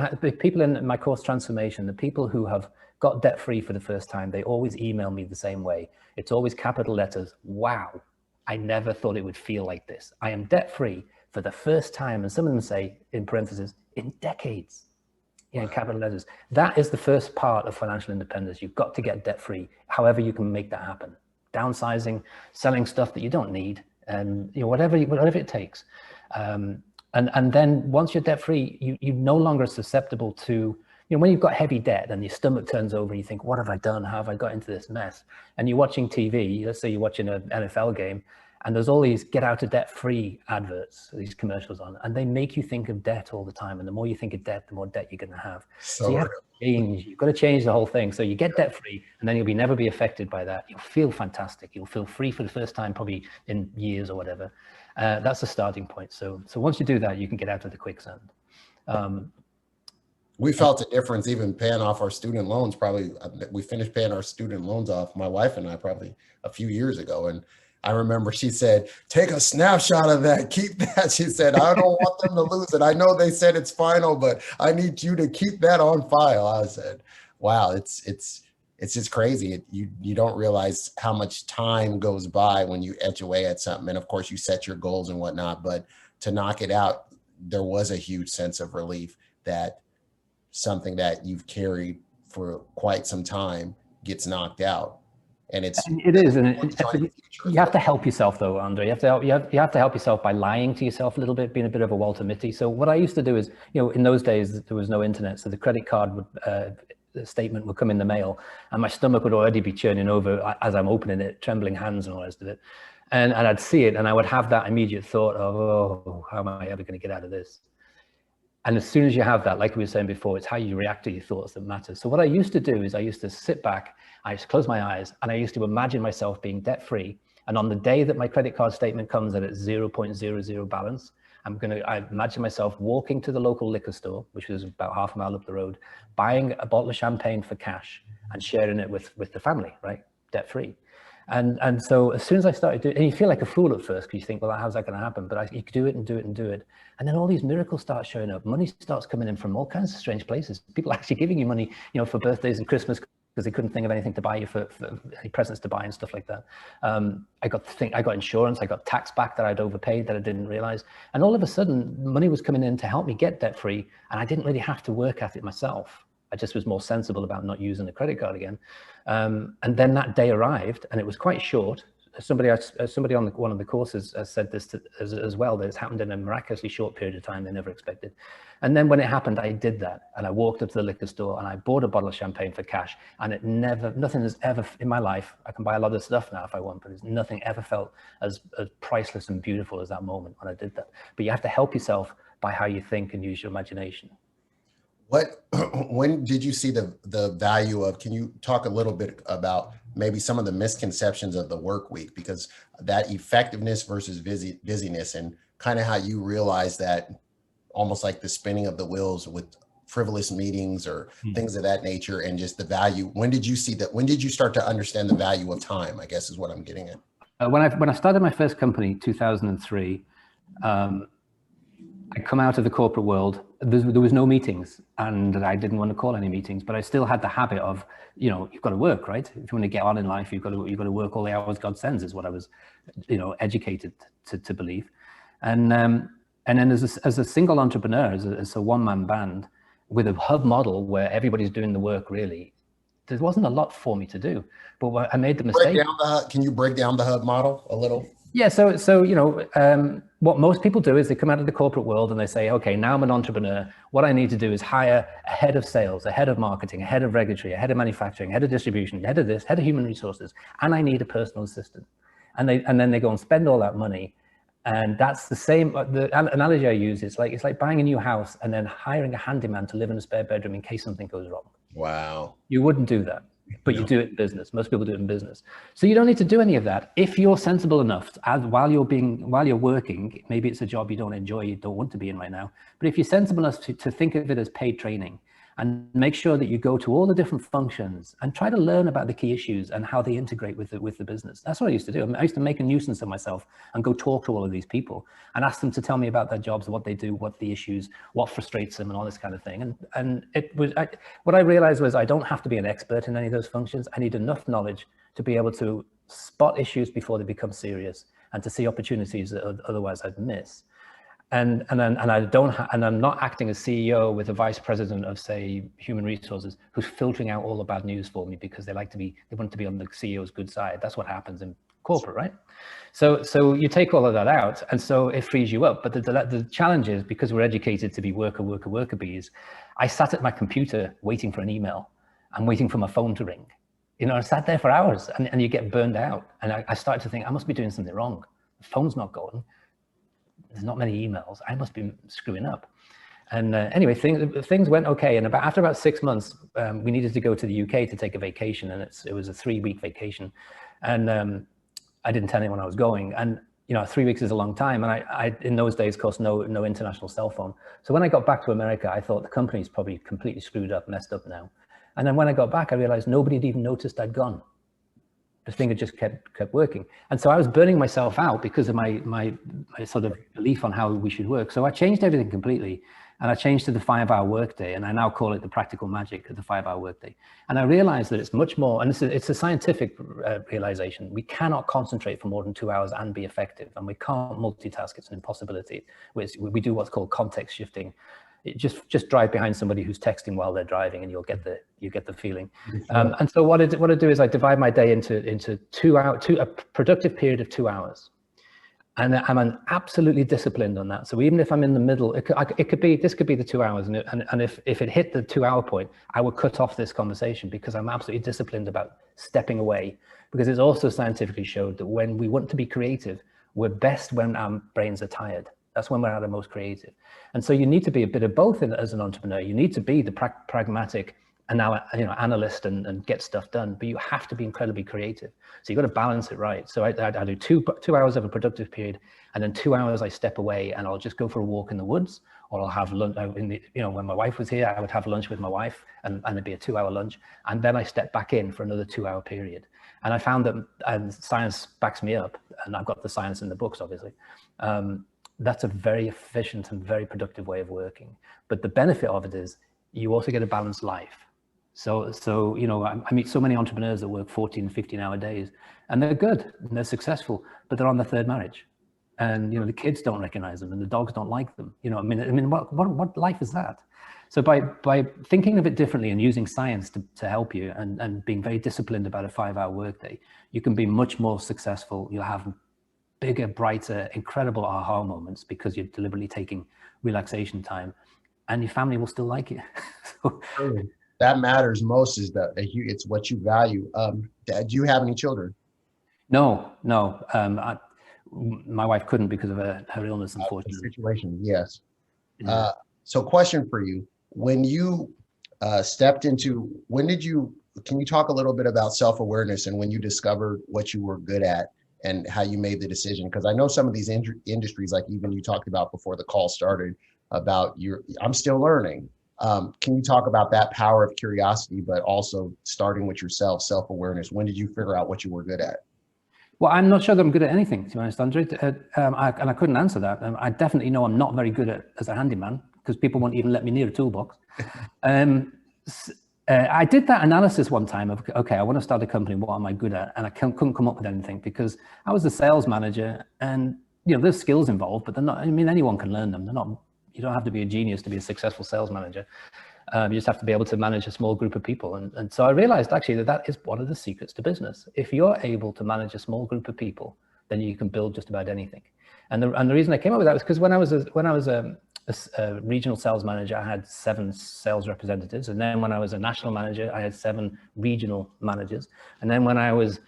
in my course Transformation, the people who have got debt-free for the first time, they always email me the same way. It's always capital letters. Wow, I never thought it would feel like this. I am debt-free for the first time. And some of them say, in parentheses, in decades. In capital letters. That is the first part of financial independence. You've got to get debt-free, however you can make that happen. Downsizing, selling stuff that you don't need, and whatever it takes. And then once you're debt-free, you're no longer susceptible to, when you've got heavy debt and your stomach turns over and you think, what have I done? How have I got into this mess? And you're watching TV, let's say you're watching an NFL game, and there's all these get out of debt free adverts, these commercials on, and they make you think of debt all the time. And the more you think of debt, the more debt you're going to have. So you have to change. You've got to change the whole thing. So you get debt free, and then you'll never be affected by that. You'll feel fantastic. You'll feel free for the first time, probably in years or whatever. That's the starting point. So once you do that, you can get out of the quicksand. We felt a difference even paying off our student loans. Probably we finished paying our student loans off, my wife and I, probably a few years ago. And I remember she said, take a snapshot of that, keep that. She said, I don't want them to lose it. I know they said it's final, but I need you to keep that on file. I said, wow, it's just crazy. You don't realize how much time goes by when you etch away at something. And of course you set your goals and whatnot, but to knock it out, there was a huge sense of relief that something that you've carried for quite some time gets knocked out. And it is, and you have to help yourself though, Andre. You have to help yourself by lying to yourself a little bit, being a bit of a Walter Mitty. So what I used to do is, in those days there was no internet, so the credit card statement would come in the mail, and my stomach would already be churning over as I'm opening it, trembling hands and all the rest of it, and I'd see it, and I would have that immediate thought of, oh, how am I ever going to get out of this? And as soon as you have that, like we were saying before, it's how you react to your thoughts that matters. So what I used to do is I used to sit back, I used to close my eyes, and I used to imagine myself being debt-free. And on the day that my credit card statement comes at 0.00 balance, I imagine myself walking to the local liquor store, which was about half a mile up the road, buying a bottle of champagne for cash and sharing it with the family, right? Debt-free. And so as soon as I started doing, and you feel like a fool at first because you think, well, how's that going to happen? But you could do it and do it and do it. And then all these miracles start showing up. Money starts coming in from all kinds of strange places. People actually giving you money, for birthdays and Christmas because they couldn't think of anything to buy you for any presents to buy and stuff like that. I got insurance, I got tax back that I'd overpaid that I didn't realize. And all of a sudden money was coming in to help me get debt free. And I didn't really have to work at it myself. I just was more sensible about not using the credit card again. And then that day arrived, and it was quite short. somebody on one of the courses has said this as well, that it's happened in a miraculously short period of time they never expected. And then when it happened, I did that, and I walked up to the liquor store and I bought a bottle of champagne for cash, and nothing has ever in my life, I can buy a lot of stuff now if I want, but nothing ever felt as priceless and beautiful as that moment when I did that. But you have to help yourself by how you think and use your imagination. When did you see the value of, can you talk a little bit about maybe some of the misconceptions of the work week, because that effectiveness versus busyness, and kind of how you realize that, almost like the spinning of the wheels with frivolous meetings or things of that nature, and just the value. When did you see that? When did you start to understand the value of time, I guess is what I'm getting at. When I started my first company, 2003, I come out of the corporate world. There was no meetings, and I didn't want to call any meetings, but I still had the habit of, you've got to work, right? If you want to get on in life, you've got to work all the hours God sends, is what I was, educated to believe. And then as a single entrepreneur, as a one-man band with a hub model where everybody's doing the work, really, there wasn't a lot for me to do. But I made the mistake. Can you break down the hub model a little? Yeah, so what most people do is they come out of the corporate world and they say, okay, now I'm an entrepreneur. What I need to do is hire a head of sales, a head of marketing, a head of regulatory, a head of manufacturing, a head of distribution, a head of this, head of human resources, and I need a personal assistant. And then they go and spend all that money. And that's the same. The analogy I use is it's like buying a new house and then hiring a handyman to live in a spare bedroom in case something goes wrong. Wow. You wouldn't do that, but you do it in business. Most people do it in business. So you don't need to do any of that. If you're sensible enough, while you're working, maybe it's a job you don't enjoy, you don't want to be in right now. But if you're sensible enough to think of it as paid training, and make sure that you go to all the different functions and try to learn about the key issues and how they integrate with the business. That's what I used to do. I used to make a nuisance of myself and go talk to all of these people and ask them to tell me about their jobs, what they do, what the issues, what frustrates them, and all this kind of thing. And what I realized was I don't have to be an expert in any of those functions. I need enough knowledge to be able to spot issues before they become serious and to see opportunities that otherwise I'd miss. And I'm not acting as CEO with a vice president of, say, human resources who's filtering out all the bad news for me because they want to be on the CEO's good side. That's what happens in corporate, right? So you take all of that out, and so it frees you up. But the challenge is, because we're educated to be worker bees, I sat at my computer waiting for an email and waiting for my phone to ring. I sat there for hours, and you get burned out. And I started to think, I must be doing something wrong. The phone's not going. There's not many emails. I must be screwing up. And anyway, things went okay. And after about 6 months, we needed to go to the UK to take a vacation, and it was a 3-week vacation. And I didn't tell anyone I was going. And 3 weeks is a long time. And I in those days, of course, no international cell phone. So when I got back to America, I thought the company's probably completely screwed up, messed up now. And then when I got back, I realized nobody had even noticed I'd gone. The thing had just kept working. And so I was burning myself out because of my sort of belief on how we should work. So I changed everything completely, and I changed to the 5-hour workday, and I now call it the practical magic of the 5-hour workday. And I realized that it's much more, and it's a scientific realization. We cannot concentrate for more than 2 hours and be effective, and we can't multitask. It's an impossibility. We do what's called context shifting. Just drive behind somebody who's texting while they're driving, and you get the feeling. And so what I do is I divide my day into a productive period of 2 hours, and I'm absolutely disciplined on that. So even if I'm in the middle, this could be the 2 hours, and if it hit the 2-hour point, I would cut off this conversation because I'm absolutely disciplined about stepping away. Because it's also scientifically showed that when we want to be creative, we're best when our brains are tired. That's when we're at our most creative. And so you need to be a bit of both as an entrepreneur. You need to be the pragmatic analyst and get stuff done, but you have to be incredibly creative. So you've got to balance it right. So I do two hours of a productive period, and then 2 hours I step away and I'll just go for a walk in the woods, or I'll have lunch. When my wife was here, I would have lunch with my wife, and it'd be a 2-hour lunch. And then I step back in for another 2-hour period. And I found that, and science backs me up, and I've got the science in the books, obviously. That's a very efficient and very productive way of working. But the benefit of it is you also get a balanced life. So I meet so many entrepreneurs that work 14, 15-hour days, and they're good and they're successful, but they're on their third marriage. And the kids don't recognize them, and the dogs don't like them. What life is that? So by thinking of it differently and using science to help you and being very disciplined about a 5-hour workday, you can be much more successful. You'll have bigger, brighter, incredible aha moments because you're deliberately taking relaxation time, and your family will still like it. So, True. That matters most is that it's what you value. Do you have any children? No. My wife couldn't because of her illness, unfortunately. Situation, yes. Yeah. So question for you, when you can you talk a little bit about self-awareness and when you discovered what you were good at and how you made the decision? Because I know some of these industries, like even you talked about before the call started about I'm still learning. Can you talk about that power of curiosity, but also starting with yourself, self-awareness? When did you figure out what you were good at? Well, I'm not sure that I'm good at anything, to be honest, Andre. I couldn't answer that. I definitely know I'm not very good as a handyman because people won't even let me near a toolbox. I did that analysis one time of, okay, I want to start a company. What am I good at? And I couldn't come up with anything because I was a sales manager, and there's skills involved, but they're not. I mean, anyone can learn them. They're not. You don't have to be a genius to be a successful sales manager. You just have to be able to manage a small group of people. And so I realized actually that is one of the secrets to business. If you're able to manage a small group of people, then you can build just about anything. And the reason I came up with that was because when I was a regional sales manager, I had 7 sales representatives. And then when I was a national manager, I had 7 regional managers. And then when I was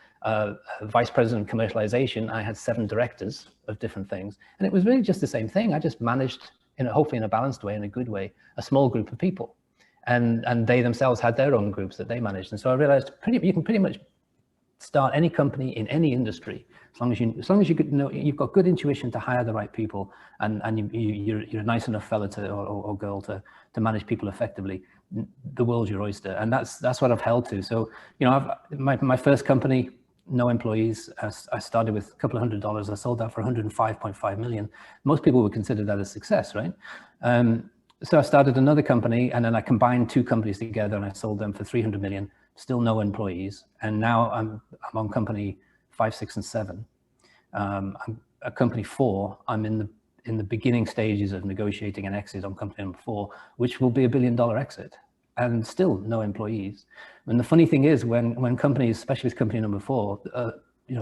vice president of commercialization, I had 7 directors of different things. And it was really just the same thing. I just managed, hopefully in a balanced way, in a good way, a small group of people. And they themselves had their own groups that they managed. And so I realized you can pretty much start any company in any industry as long as you know you've got good intuition to hire the right people, and you're a nice enough fella or girl to manage people effectively. The world's your oyster, and that's what I've held to. So my first company, no employees. I started with a couple of $100. I sold that for 105.5 million. Most people would consider that a success, right? So I started another company, and then I combined 2 companies together, and I sold them for 300 million. Still no employees, and now I'm on company 5, 6, and 7. I'm at company 4. I'm in the beginning stages of negotiating an exit on company number 4, which will be $1 billion exit, and still no employees. And the funny thing is, when companies, especially with company number 4,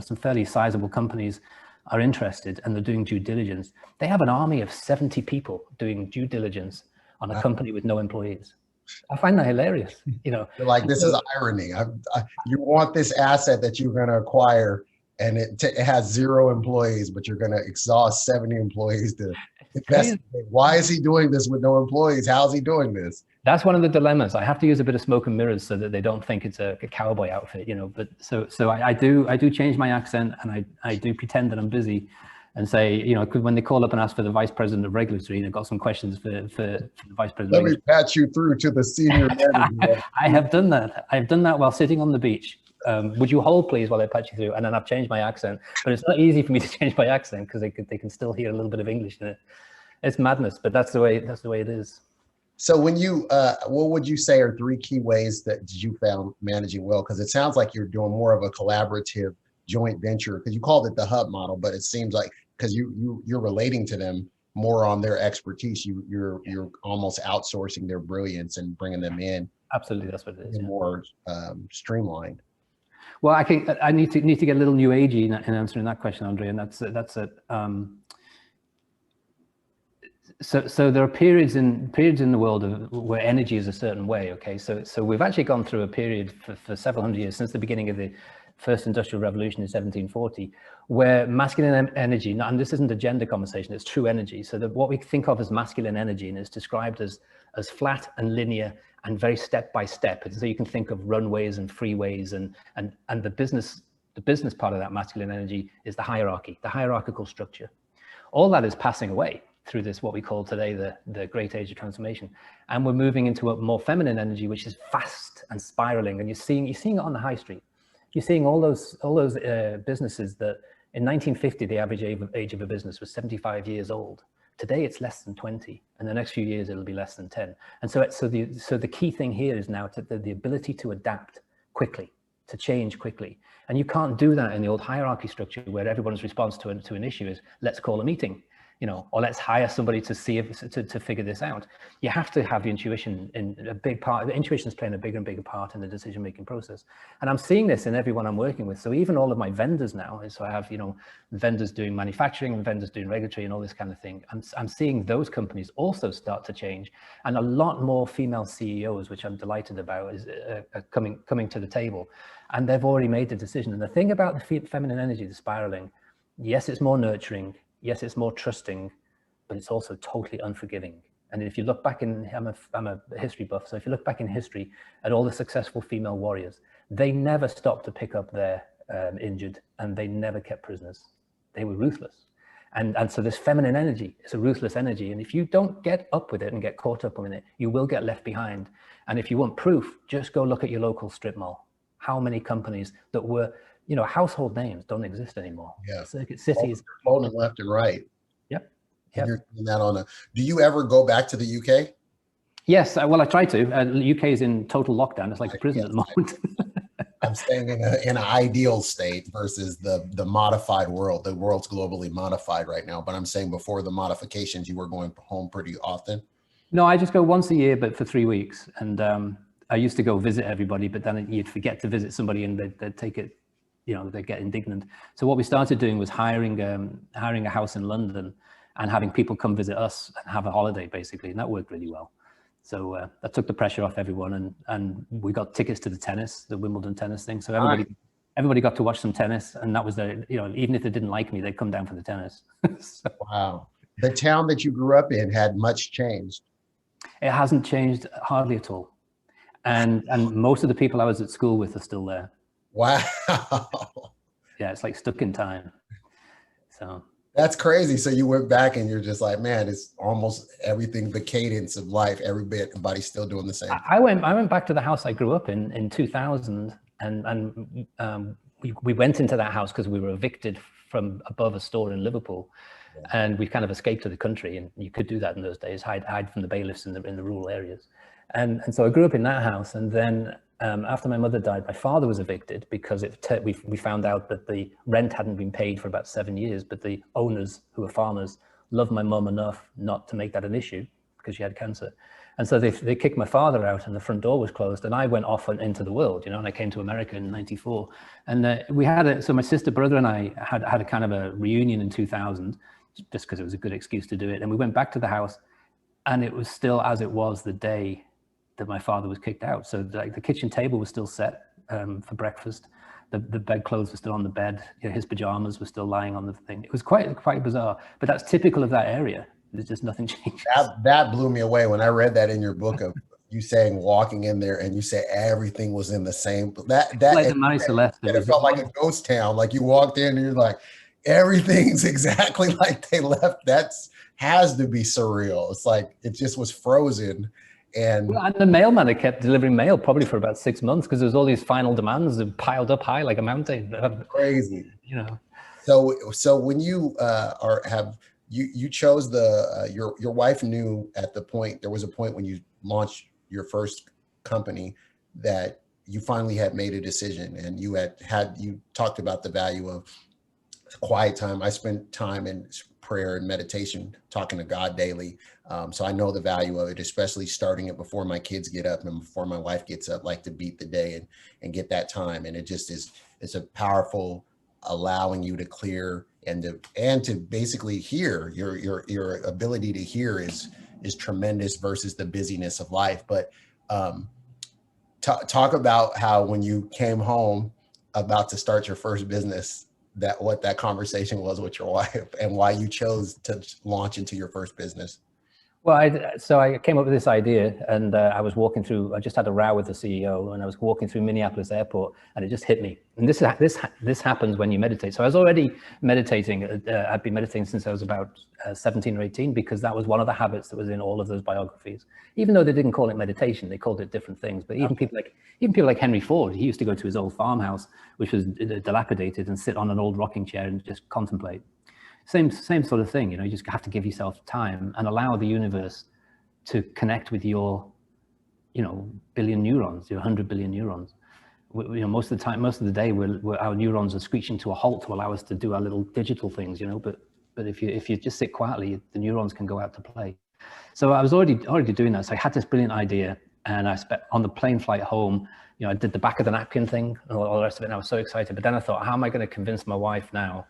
some fairly sizable companies are interested and they're doing due diligence, they have an army of 70 people doing due diligence on a company with no employees. I find that hilarious. You're like, this is irony. You want this asset that you're going to acquire, and it has 0 employees, but you're going to exhaust 70 employees to invest. Why is he doing this with no employees? How's he doing this? That's one of the dilemmas. I have to use a bit of smoke and mirrors so that they don't think it's a cowboy outfit, But so I do change my accent, and I do pretend that I'm busy, and say, when they call up and ask for the vice president of regulatory, and I've got some questions for the vice president. Let me patch you through to the senior manager. I have done that. I've done that while sitting on the beach. Would you hold, please, while I patch you through? And then I've changed my accent, but it's not easy for me to change my accent because they can still hear a little bit of English in it. It's madness, but that's the way it is. So when you, what would you say are 3 key ways that you found managing well? Because it sounds like you're doing more of a collaborative joint venture, because you called it the hub model, but it seems like because you're relating to them more on their expertise, you're almost outsourcing their brilliance and bringing them in. Absolutely, that's what it is. More streamlined. Well, I need to get a little new agey in answering that question, Andre, and that's it. So there are periods in the world where energy is a certain way. Okay, so we've actually gone through a period for several hundred years since the beginning of the first industrial revolution in 1740, where masculine energy, and this isn't a gender conversation, it's true energy. So that what we think of as masculine energy is described as flat and linear and very step by step. And so you can think of runways and freeways, and the business part of that masculine energy is the hierarchy, the hierarchical structure. All that is passing away through this, what we call today the great age of transformation. And we're moving into a more feminine energy, which is fast and spiraling. And you're seeing it on the high street. You're seeing all those businesses that in 1950, the average age of a business was 75 years old. Today, it's less than 20. And the next few years, it'll be less than 10. And so the key thing here is now the ability to adapt quickly, to change quickly. And you can't do that in the old hierarchy structure where everyone's response to an issue is, let's call a meeting. or let's hire somebody to see if to figure this out. You have to have the intuition in a big part. Intuition is playing a bigger and bigger part in the decision-making process. And I'm seeing this in everyone I'm working with. So even all of my vendors now, so I have, vendors doing manufacturing and vendors doing regulatory and all this kind of thing. I'm seeing those companies also start to change, and a lot more female CEOs, which I'm delighted about, are coming to the table, and they've already made the decision. And the thing about the feminine energy, the spiraling, yes, it's more nurturing. Yes, it's more trusting, but it's also totally unforgiving. And if you look back I'm a history buff, so if you look back in history at all the successful female warriors, they never stopped to pick up their injured, and they never kept prisoners. They were ruthless. And so this feminine energy is a ruthless energy. And if you don't get up with it and get caught up in it, you will get left behind. And if you want proof, just go look at your local strip mall. How many companies that were, household names don't exist anymore. Yeah. Circuit cities. Folding left and right. Yep. And you're doing that do you ever go back to the UK? Yes, well, I try to. The UK is in total lockdown. It's like a prison at the moment. I'm staying in an ideal state versus the modified world. The world's globally modified right now. But I'm saying before the modifications, you were going home pretty often. No, I just go once a year, but for 3 weeks. And I used to go visit everybody, but then you'd forget to visit somebody and they'd take it, they get indignant. So what we started doing was hiring a house in London and having people come visit us and have a holiday, basically. And that worked really well. So that took the pressure off everyone. And we got tickets to the Wimbledon tennis thing. So everybody got to watch some tennis. And that was even if they didn't like me, they'd come down for the tennis. So, wow. The town that you grew up in had much changed. It hasn't changed hardly at all. And most of the people I was at school with are still there. Wow. Yeah, it's like stuck in time. So that's crazy. So you went back and you're just like, man, it's almost everything, the cadence of life, everybody's still doing the same. I went back to the house I grew up in 2000, and we went into that house because we were evicted from above a store in Liverpool. Yeah. And we kind of escaped to the country, and you could do that in those days, hide from the bailiffs in the rural areas. And so I grew up in that house, and then after my mother died, my father was evicted because we found out that the rent hadn't been paid for about 7 years, but the owners, who were farmers, loved my mum enough not to make that an issue because she had cancer. And so they kicked my father out, and the front door was closed, and I went off into the world, and I came to America in '94. And so my sister, brother, and I had a kind of a reunion in 2000, just because it was a good excuse to do it. And we went back to the house, and it was still as it was the day that my father was kicked out. So the kitchen table was still set for breakfast. The bedclothes were still on the bed. His pajamas were still lying on the thing. It was quite bizarre, but that's typical of that area. There's just nothing changed. That blew me away when I read that in your book of you saying walking in there and you say everything was in the same. That like the Marie Celeste. It felt like a ghost town. Like you walked in and you're like, everything's exactly like they left. Has to be surreal. It's like it just was frozen. And the mailman had kept delivering mail probably for about 6 months because there was all these final demands that piled up high like a mountain. Crazy. So when you you chose your wife knew at the point, there was a point when you launched your first company that you finally had made a decision, and you you talked about the value of quiet time. I spent time in prayer and meditation, talking to God daily. So I know the value of it, especially starting it before my kids get up and before my wife gets up, like to beat the day and get that time. And it just it's a powerful, allowing you to clear and to basically hear. Your ability to hear is tremendous versus the busyness of life. But talk about how when you came home about to start your first business, what that conversation was with your wife and why you chose to launch into your first business. Well, so I came up with this idea, and I just had a row with the CEO, and I was walking through Minneapolis airport, and it just hit me. And this happens when you meditate. So I was already meditating. I'd been meditating since I was about 17 or 18, because that was one of the habits that was in all of those biographies. Even though they didn't call it meditation, they called it different things. But even people like Henry Ford, he used to go to his old farmhouse, which was dilapidated, and sit on an old rocking chair and just contemplate. Same sort of thing, you just have to give yourself time and allow the universe to connect with your, billion neurons, your 100 billion neurons. Most of the day, our neurons are screeching to a halt to allow us to do our little digital things, but but if you just sit quietly, the neurons can go out to play. So I was already doing that. So I had this brilliant idea, and I spent on the plane flight home, I did the back of the napkin thing and all the rest of it, and I was so excited. But then I thought, how am I going to convince my wife now?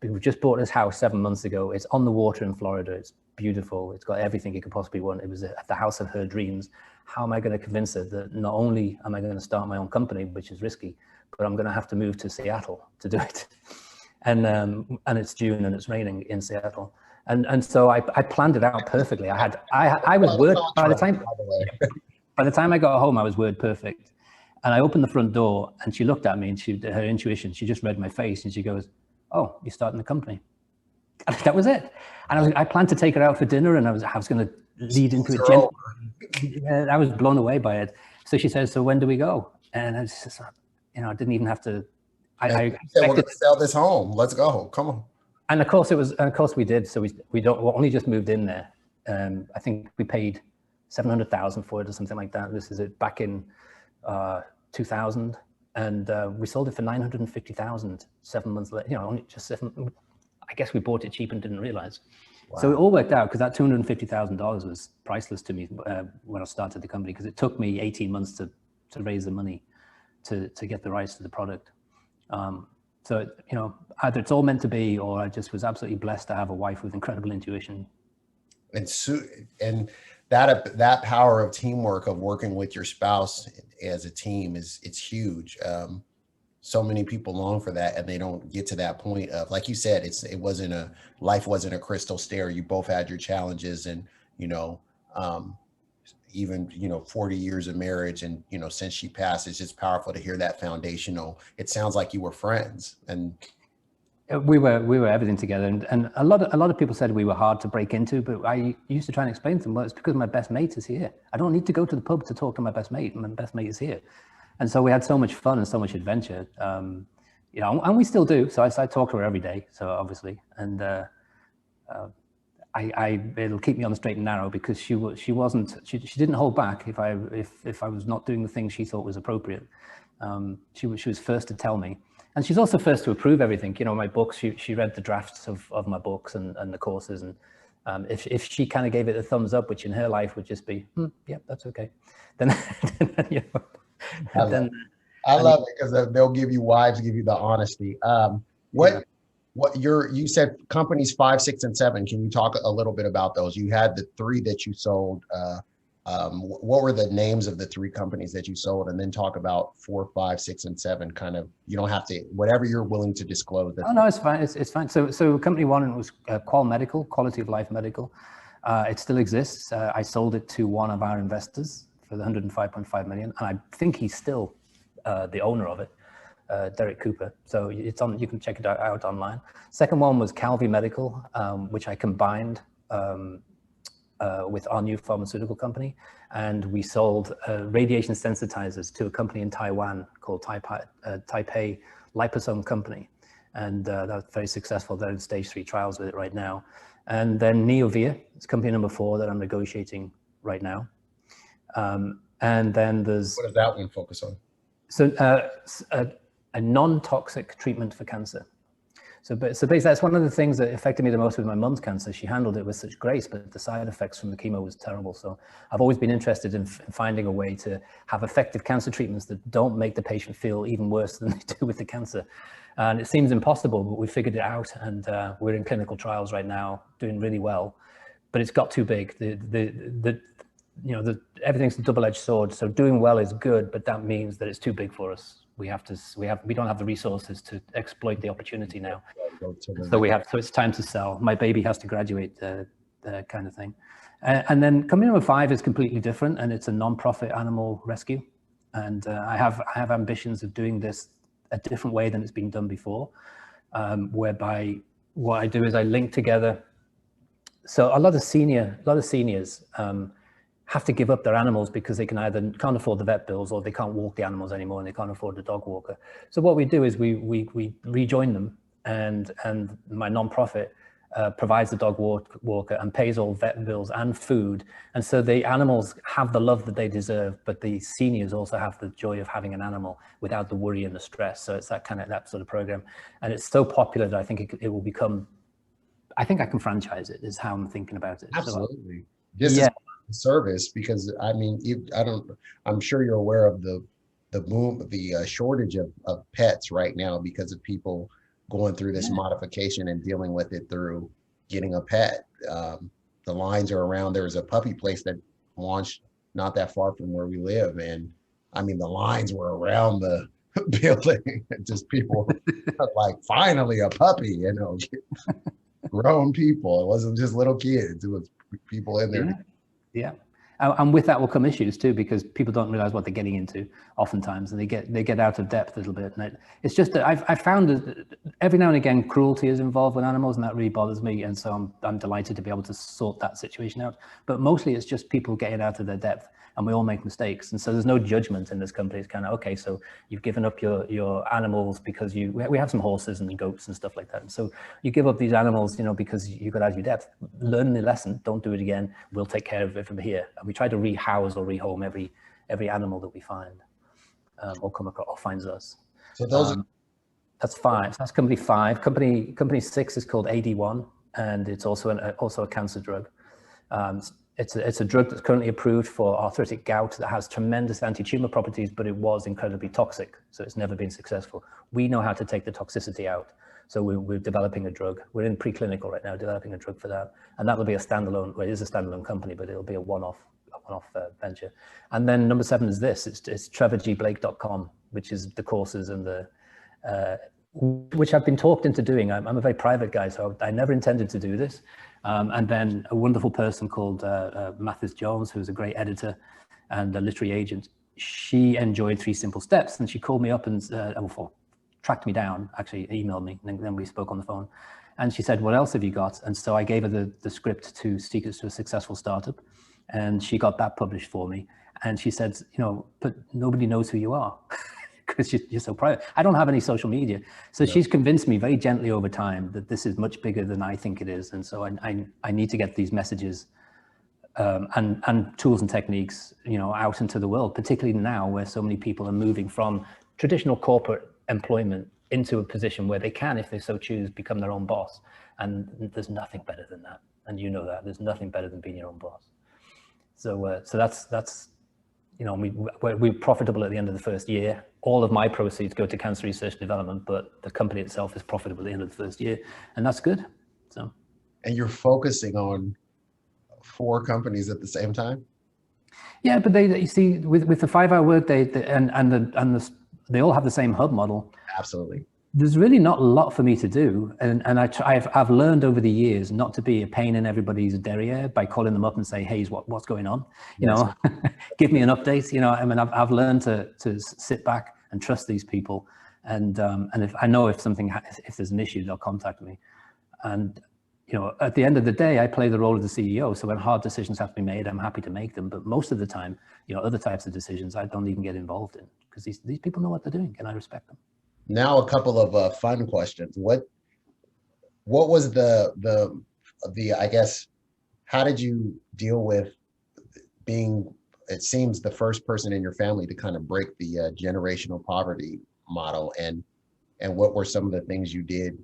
We just bought this house 7 months ago. It's on the water in Florida. It's beautiful. It's got everything you could possibly want. It was the house of her dreams. How am I going to convince her that not only am I going to start my own company, which is risky, but I'm going to have to move to Seattle to do it? And it's June and it's raining in Seattle. And so I planned it out perfectly. I was word by the time I got home, I was word perfect. And I opened the front door and she looked at me, and her intuition, she just read my face, and she goes, "Oh, you're starting the company." And that was it. And I planned to take her out for dinner, and I was going to lead into it. I was blown away by it. So she says, "So when do we go?" And I just, I didn't even have to. I said, "We're going to sell this home. Let's go. Come on." And of course we did. So we only just moved in there. I think we paid $700,000 for it or something like that. This is it back in 2000, and we sold it for $950,000 7 months later. Only just 7. I guess we bought it cheap and didn't realize. Wow. So it all worked out, because that $250,000 was priceless to me when I started the company, because it took me 18 months to raise the money to get the rights to the product. So, either it's all meant to be, or I just was absolutely blessed to have a wife with incredible intuition. And that power of teamwork, of working with your spouse as a team, it's huge. So many people long for that, and they don't get to that point of, like you said, life wasn't a crystal stair. You both had your challenges, and, even 40 years of marriage, and since she passed, it's just powerful to hear that foundational. It sounds like you were friends, and we were everything together, and a lot of people said we were hard to break into, but I used to try and explain to them, well, it's because my best mate is here. I don't need to go to the pub to talk to my best mate. My best mate is here. And so we had so much fun and so much adventure, and we still do. So I talk to her every day, so obviously, and it'll keep me on the straight and narrow, because she didn't hold back if I was not doing the things she thought was appropriate. She was first to tell me, and she's also first to approve everything. My books, she read the drafts of my books and the courses, and if she kind of gave it a thumbs up, which in her life would just be, yeah, that's okay, then I love it, because wives give you the honesty. You said companies 5, 6, and 7. Can you talk a little bit about those? You had the 3 that you sold. What were the names of the 3 companies that you sold? And then talk about 4, 5, 6, and 7. Kind of, you don't have to, whatever you're willing to disclose. Oh no, it's fine. It's fine. So company 1 was Qual Medical, Quality of Life Medical. It still exists. I sold it to one of our investors for the $105.5 million, and I think he's still the owner of it, Derek Cooper. So it's on. You can check it out online. Second one was Calvi Medical, which I combined with our new pharmaceutical company, and we sold radiation sensitizers to a company in Taiwan called Taipei Liposome Company, and that was very successful. They're in stage 3 trials with it right now. And then Neovia, it's company number 4 that I'm negotiating right now. And then there's... What does that one focus on? So a non-toxic treatment for cancer. So basically, that's one of the things that affected me the most with my mum's cancer. She handled it with such grace, but the side effects from the chemo was terrible. So I've always been interested in finding a way to have effective cancer treatments that don't make the patient feel even worse than they do with the cancer. And it seems impossible, but we figured it out, and we're in clinical trials right now, doing really well. But it's got too big. Everything's a double-edged sword. So doing well is good, but that means that it's too big for us. We don't have the resources to exploit the opportunity now. So it's time to sell. My baby has to graduate, kind of thing. And then company number 5 is completely different, and it's a non-profit animal rescue. And I have ambitions of doing this a different way than it's been done before, whereby what I do is I link together. So a lot of seniors have to give up their animals because they can't afford the vet bills, or they can't walk the animals anymore, and they can't afford the dog walker. So what we do is we rejoin them, and my nonprofit provides the dog walker and pays all vet bills and food. And so the animals have the love that they deserve, but the seniors also have the joy of having an animal without the worry and the stress. So it's that sort of program. And it's so popular that I think it will become I think I can franchise it is how I'm thinking about it. Absolutely. So, Just yeah. as service, because I mean, I'm sure you're aware of the shortage of pets right now because of people going through this modification and dealing with it through getting a pet. The lines are around. There's a puppy place that launched not that far from where we live, and I mean the lines were around the building. Just people like, finally a puppy, you know, grown people. It wasn't just little kids. It was people in there. Yeah. And with that will come issues too, because people don't realize what they're getting into oftentimes, and they get out of depth a little bit. And it's just that I've found that every now and again cruelty is involved with animals, and that really bothers me. And so I'm delighted to be able to sort that situation out. But mostly it's just people getting out of their depth, and we all make mistakes. And so there's no judgment in this company. It's kind of, okay, so you've given up your animals because we have some horses and goats and stuff like that. And so you give up these animals, you know, because you got out of your depth. Learn the lesson. Don't do it again. We'll take care of it from here. And we try to rehouse or rehome every animal that we find, or come across or finds us. So those that's 5. So that's company 5. Company 6 is called AD1, and it's also a cancer drug. It's a drug that's currently approved for arthritic gout that has tremendous anti-tumor properties, but it was incredibly toxic, so it's never been successful. We know how to take the toxicity out, so we're developing a drug. We're in preclinical right now, developing a drug for that, and that will be a standalone. Well, it is a standalone company, but it'll be a one-off venture. And then number 7 is this. It's trevorgblake.com, which is the courses and the which I've been talked into doing. I'm a very private guy, so I never intended to do this. And then a wonderful person called Mathis Jones, who's a great editor and a literary agent. She enjoyed 3 Simple Steps, and she called me up and tracked me down, actually emailed me, and then we spoke on the phone. And she said, what else have you got? And so I gave her the script to Secrets to a Successful Startup, and she got that published for me. And she said, you know, but nobody knows who you are. Because you're so private. I don't have any social media. So she's convinced me very gently over time that this is much bigger than I think it is. And so I need to get these messages and tools and techniques, you know, out into the world, particularly now where so many people are moving from traditional corporate employment into a position where they can, if they so choose, become their own boss. And there's nothing better than that. And you know that. There's nothing better than being your own boss. So that's you know, we're profitable at the end of the first year. All of my proceeds go to cancer research and development, but the company itself is profitable at the end of the first year, and that's good. So, and you're focusing on 4 companies at the same time? Yeah, but you see, with the 5-hour workday they all have the same hub model. Absolutely. There's really not a lot for me to do, and I've learned over the years not to be a pain in everybody's derriere by calling them up and say, hey, what's going on? You know, give me an update. You know, I mean, I've learned to sit back and trust these people, and if I know if there's an issue, they'll contact me. And you know, at the end of the day, I play the role of the CEO. So when hard decisions have to be made, I'm happy to make them. But most of the time, you know, other types of decisions I don't even get involved in, because these people know what they're doing, and I respect them. Now, a couple of fun questions. What was the I guess, how did you deal with being, it seems, the first person in your family to kind of break the generational poverty model, and what were some of the things you did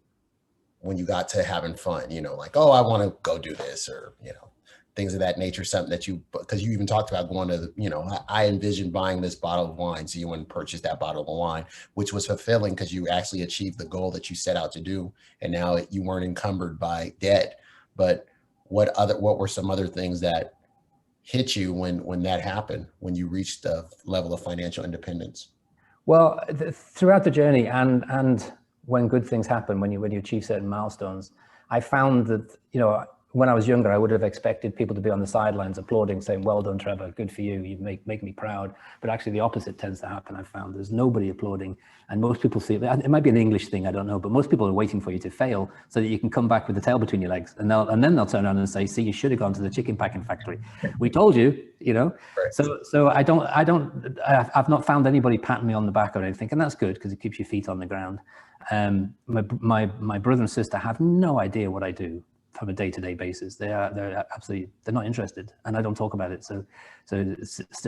when you got to having fun, you know, like, oh, I want to go do this, or, you know, things of that nature, something that because you even talked about going to, you know, I envisioned buying this bottle of wine. So you went and purchased that bottle of wine, which was fulfilling because you actually achieved the goal that you set out to do. And now you weren't encumbered by debt. But what were some other things that hit you when that happened, when you reached the level of financial independence? Well, throughout the journey and when good things happen, when you achieve certain milestones, I found that, you know, when I was younger, I would have expected people to be on the sidelines applauding, saying, well done, Trevor, good for you, you make me proud. But actually the opposite tends to happen. I've found there's nobody applauding, and most people see it might be an English thing, I don't know, but most people are waiting for you to fail so that you can come back with the tail between your legs, and then they'll turn around and say, see, you should have gone to the chicken packing factory. We told you, you know. Right. So I've not found anybody patting me on the back or anything, and that's good because it keeps your feet on the ground. My brother and sister have no idea what I do from a day-to-day basis. They're not interested, and I don't talk about it. So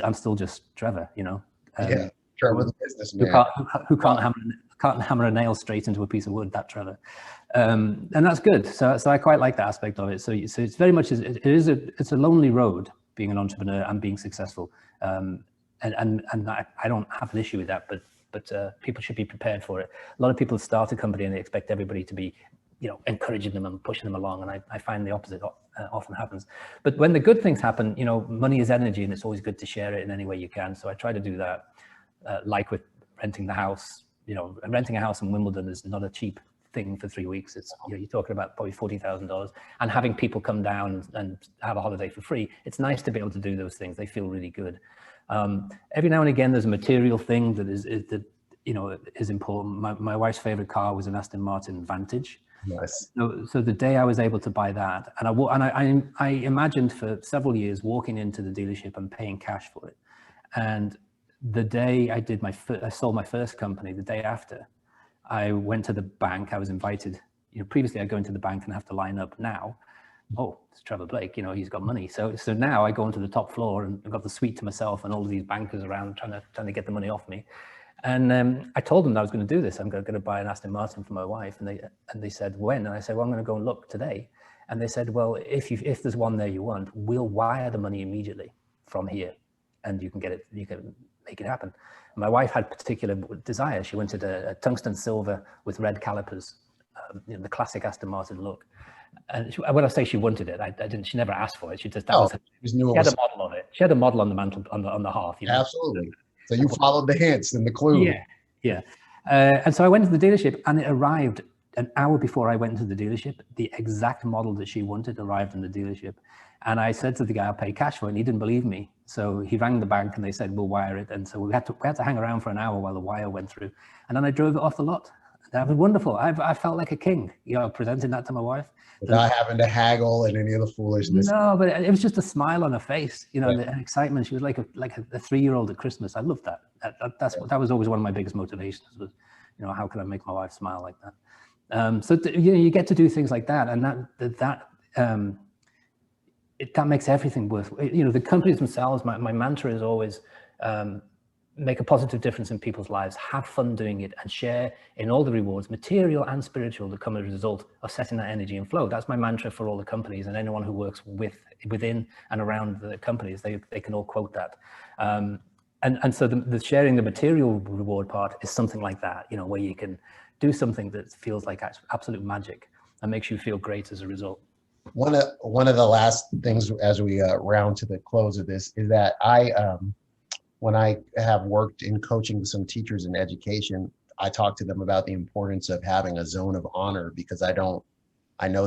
I'm still just Trevor, you know. Yeah. Trevor the who businessman. can't hammer a nail straight into a piece of wood. That Trevor, and that's good. So I quite like that aspect of it. So it's very much it's a lonely road being an entrepreneur and being successful. And I don't have an issue with that, but people should be prepared for it. A lot of people start a company and they expect everybody to be, encouraging them and pushing them along. And I find the opposite often happens. But when the good things happen, money is energy, and it's always good to share it in any way you can. So I try to do that. Like with renting the house, renting a house in Wimbledon is not a cheap thing for 3 weeks. It's, you're talking about probably $40,000, and having people come down and have a holiday for free. It's nice to be able to do those things. They feel really good. Every now and again, there's a material thing that is important. My wife's favorite car was an Aston Martin Vantage. Nice. So the day I was able to buy that, and I imagined for several years walking into the dealership and paying cash for it. And the day I sold my first company, the day after, I went to the bank. I was invited. Previously I'd go into the bank and have to line up. Now, it's Trevor Blake. He's got money. So now I go onto the top floor and I've got the suite to myself and all of these bankers around trying to get the money off me. And I told them that I was going to do this. I'm going to buy an Aston Martin for my wife. And they said, when? And I said, well, I'm going to go and look today. And they said, well, if there's one there you want, we'll wire the money immediately from here, and you can get it. You can make it happen. My wife had particular desire. She wanted a tungsten silver with red calipers, the classic Aston Martin look. And when I say she wanted it, I didn't. She never asked for it. She just she had a model of it. She had a model on the mantle on the hearth. Absolutely. So you followed the hints and the clues. Yeah. And so I went to the dealership, and it arrived an hour before I went into the dealership. The exact model that she wanted arrived in the dealership. And I said to the guy, I'll pay cash for it. And he didn't believe me. So he rang the bank and they said, we'll wire it. And so we had to hang around for an hour while the wire went through. And then I drove it off the lot. That was wonderful. I felt like a king, presenting that to my wife. Without having to haggle and any of the foolishness. No, but it was just a smile on her face, the excitement. She was like a 3-year-old at Christmas. I loved that. That was always one of my biggest motivations was, how can I make my wife smile like that? So you get to do things like that, and that makes everything worth. The companies themselves. My mantra is always make a positive difference in people's lives, have fun doing it, and share in all the rewards, material and spiritual, that come as a result of setting that energy and flow. That's my mantra for all the companies, and anyone who works within and around the companies, they can all quote that. And so the sharing the material reward part is something like that, where you can do something that feels like absolute magic and makes you feel great as a result. One of the last things as we round to the close of this is that when I have worked in coaching with some teachers in education, I talk to them about the importance of having a zone of honor, because I know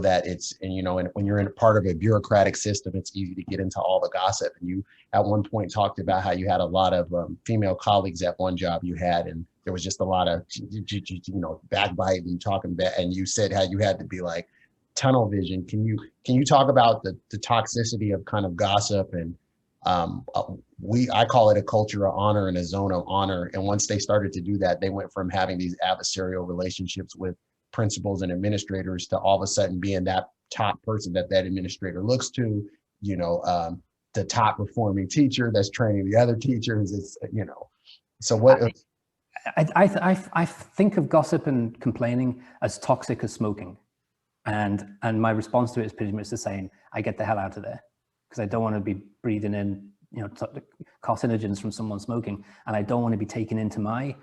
that and when you're in a part of a bureaucratic system, it's easy to get into all the gossip. And you at one point talked about how you had a lot of female colleagues at one job you had, and there was just a lot of, backbiting, talking bad. And you said how you had to be like tunnel vision. Can you talk about the toxicity of kind of gossip? And I call it a culture of honor and a zone of honor. And once they started to do that, they went from having these adversarial relationships with principals and administrators to all of a sudden being that top person that administrator looks to, the top performing teacher that's training the other teachers. It's, so what? I think of gossip and complaining as toxic as smoking. And my response to it is pretty much the same. I get the hell out of there, because I don't want to be breathing in, carcinogens from someone smoking, and I don't want to be taking into my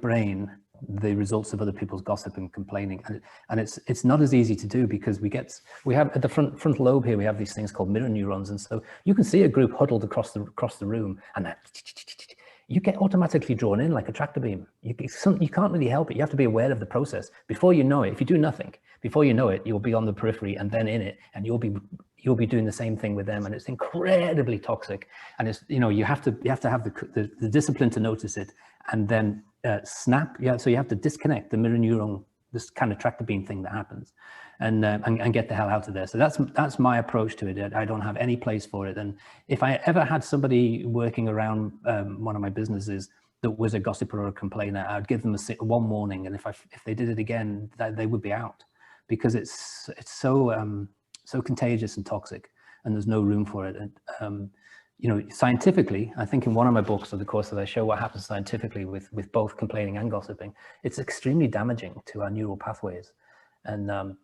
brain the results of other people's gossip and complaining. And it's not as easy to do, because we have at the frontal lobe here, we have these things called mirror neurons, and so you can see a group huddled across the room, and that you get automatically drawn in like a tractor beam. You can't really help it. You have to be aware of the process. Before you know it, if you do nothing, before you know it, you'll be on the periphery and then in it, and you'll be doing the same thing with them, and it's incredibly toxic. And it's you have to have the discipline to notice it, and then snap. Yeah, so you have to disconnect the mirror neuron, this kind of tractor beam thing that happens, and get the hell out of there. So that's my approach to it. I don't have any place for it. And if I ever had somebody working around one of my businesses that was a gossiper or a complainer, I'd give them one warning, and if they did it again, they would be out, because it's so contagious and toxic, and there's no room for it. And scientifically, I think in one of my books or the course that I show what happens scientifically with both complaining and gossiping, it's extremely damaging to our neural pathways. And,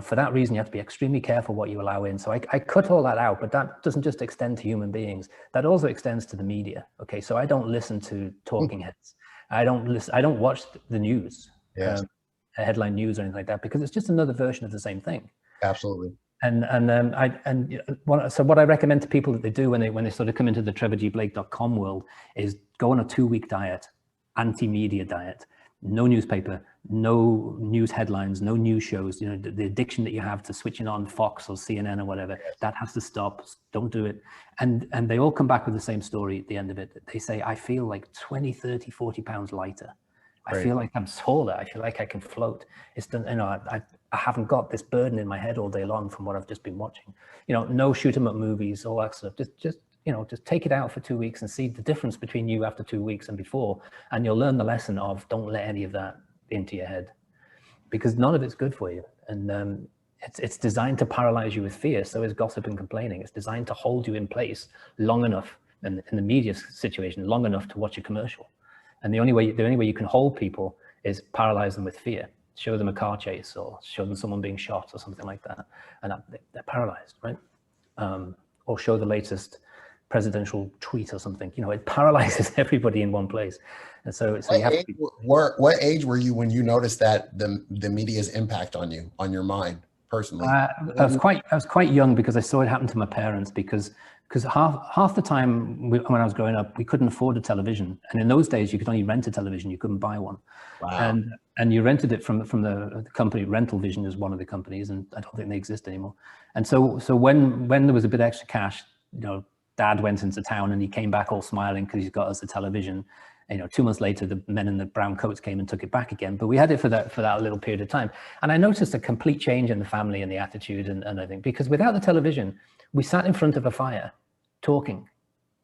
for that reason, you have to be extremely careful what you allow in. So I cut all that out, but that doesn't just extend to human beings. That also extends to the media. Okay, so I don't listen to talking heads. I don't watch the news, Yes. Headline news or anything like that, because it's just another version of the same thing. Absolutely. So what I recommend to people that they do when they sort of come into the trevorgblake.com world is go on a 2-week diet, anti-media diet, no newspaper, no news headlines, no news shows. The addiction that you have to switching on Fox or CNN or whatever, that has to stop. Don't do it. And they all come back with the same story at the end of it. They say, I feel like 20, 30, 40 pounds lighter. I feel like I'm taller. I feel like I can float. I haven't got this burden in my head all day long from what I've just been watching. No shoot 'em up movies, all that stuff. Just take it out for 2 weeks and see the difference between you after 2 weeks and before. And you'll learn the lesson of don't let any of that into your head, because none of it's good for you. And it's designed to paralyze you with fear. So is gossip and complaining. It's designed to hold you in place long enough, and in the media situation, long enough to watch a commercial. And the only way you can hold people is paralyze them with fear. Show them a car chase or show them someone being shot or something like that, and they're paralyzed, right? Or show the latest presidential tweet or something. It paralyzes everybody in one place. And so you have to be... What age were you when you noticed that the media's impact on you, on your mind personally? I was quite young, because I saw it happen to my parents, because half the time when I was growing up, we couldn't afford a television. And in those days, you could only rent a television. You couldn't buy one. Wow. And you rented it from the company. Rental Vision is one of the companies, and I don't think they exist anymore. And so when there was a bit of extra cash, Dad went into town and he came back all smiling because he's got us a television. 2 months later, the men in the brown coats came and took it back again. But we had it for that little period of time. And I noticed a complete change in the family and the attitude and I think, because without the television, we sat in front of a fire talking.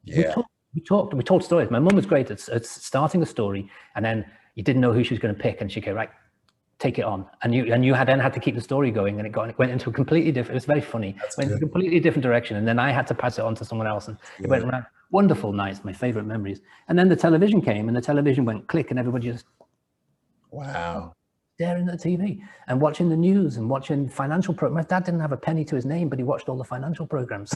Yeah. We told stories. My mum was great at starting a story, and then you didn't know who she was going to pick, and she'd go, right, take it on. And you then had to keep the story going, and it went into a completely different, it was very funny. Went into a completely different direction. And then I had to pass it on to someone else, and it went around. Wonderful nights, my favorite memories. And then the television came, and the television went click, and everybody just staring at the TV and watching the news and watching financial programs. My dad didn't have a penny to his name, but he watched all the financial programs.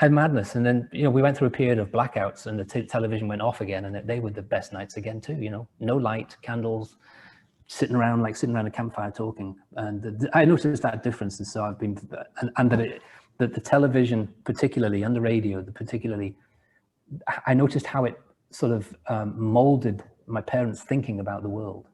A madness. And then we went through a period of blackouts, and the television went off again, and they were the best nights again too. No light, candles, sitting around a campfire talking. And I noticed that difference. And so I've been, and that the television particularly, and the radio particularly, I noticed how it sort of molded my parents' thinking about the world.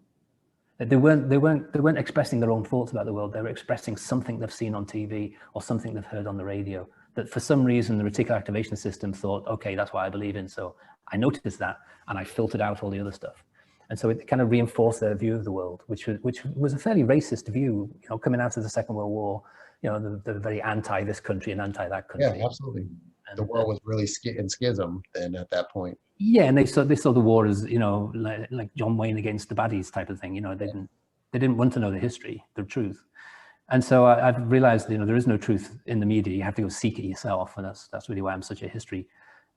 They weren't expressing their own thoughts about the world. They were expressing something they've seen on TV or something they've heard on the radio, that for some reason the reticular activation system thought, okay, that's what I believe in. So I noticed that, and I filtered out all the other stuff. And so it kind of reinforced their view of the world, which was a fairly racist view, coming out of the Second World War. They're very anti this country and anti that country. Yeah, absolutely. And the world was really in schism then at that point. Yeah, and they saw the war as like John Wayne against the baddies type of thing. They didn't want to know the history, the truth. And so I've realized there is no truth in the media. You have to go seek it yourself, and that's really why I'm such a history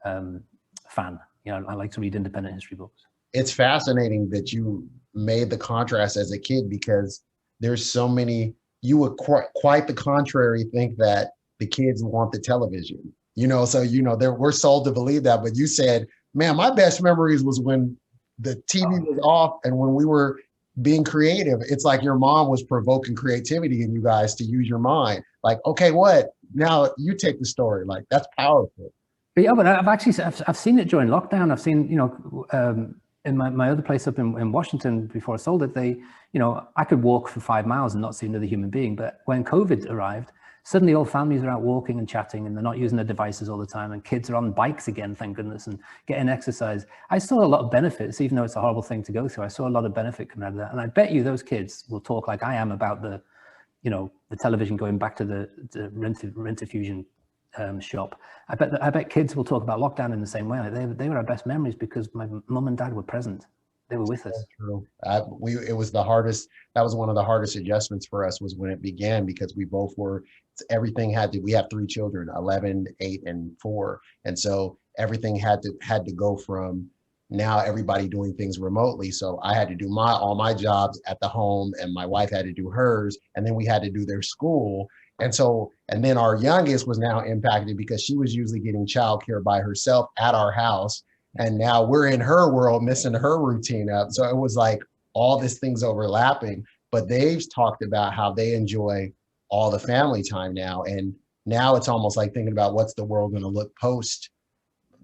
fan. I like to read independent history books. It's fascinating that you made the contrast as a kid, because there's so many. You would quite the contrary think that the kids want the television. We're sold to believe that. But you said, man, my best memories was when the TV was off and when we were being creative. It's like your mom was provoking creativity in you guys to use your mind. Like, okay, what? Now you take the story. Like, that's powerful. Yeah, but I've seen it during lockdown. I've seen, in my other place up in Washington before I sold it, I could walk for 5 miles and not see another human being. But when COVID arrived, suddenly all families are out walking and chatting, and they're not using their devices all the time, and kids are on bikes again, thank goodness, and getting exercise. I saw a lot of benefits, even though it's a horrible thing to go through. I saw a lot of benefit coming out of that. And I bet you those kids will talk like I am about the television going back to the rent-a-fusion shop. I bet kids will talk about lockdown in the same way. They were our best memories because my mum and dad were present. They were with us. True. It was the hardest. That was one of the hardest adjustments for us, was when it began, because we both were, we have 3 children, 11, 8, and 4. And so everything had to go from now everybody doing things remotely. So I had to do all my jobs at the home, and my wife had to do hers. And then we had to do their school. And then our youngest was now impacted because she was usually getting childcare by herself at our house. And now we're in her world, missing her routine up. So it was like all these things overlapping, but they've talked about how they enjoy all the family time now. And now it's almost like thinking about what's the world going to look post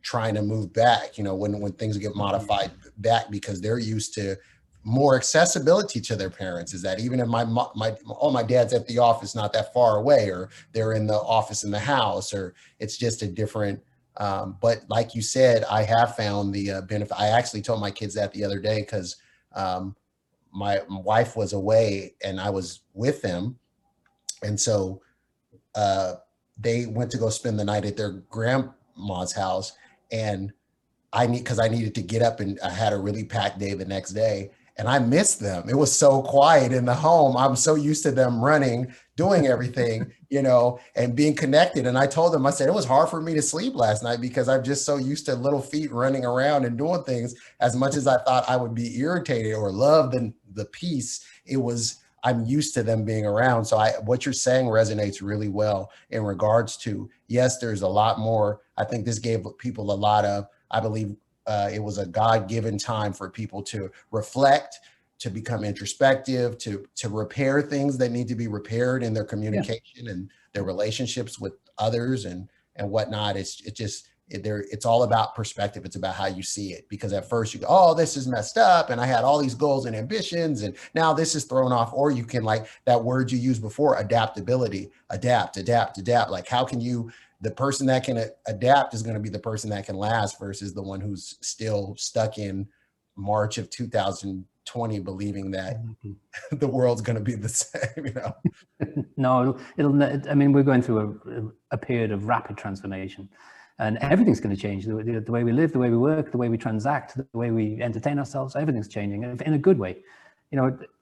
trying to move back, when things get modified back, because they're used to more accessibility to their parents. Is that even if my dad's at the office not that far away, or they're in the office in the house, or it's just a different, but like you said, I have found the benefit. I actually told my kids that the other day, because my wife was away and I was with them. And so they went to go spend the night at their grandma's house. And because I needed to get up, and I had a really packed day the next day. And I missed them. It was so quiet in the home. I'm so used to them running, doing everything, and being connected. And I told them, I said, it was hard for me to sleep last night, because I'm just so used to little feet running around and doing things. As much as I thought I would be irritated or love the peace, I'm used to them being around. So what you're saying resonates really well in regards to, yes, there's a lot more. I think this gave people a lot of, I believe, it was a God-given time for people to reflect, to become introspective, to repair things that need to be repaired in their communication and their relationships with others and whatnot. It's all about perspective. It's about how you see it, because at first you go, oh, this is messed up, and I had all these goals and ambitions, and now this is thrown off. Or you can, like that word you used before, adaptability, adapt. Like, how can the person that can adapt is going to be the person that can last, versus the one who's still stuck in March of 2020, believing that the world's going to be the same, No, we're going through a period of rapid transformation, and everything's going to change. The way we live, the way we work, the way we transact, the way we entertain ourselves, everything's changing in a good way.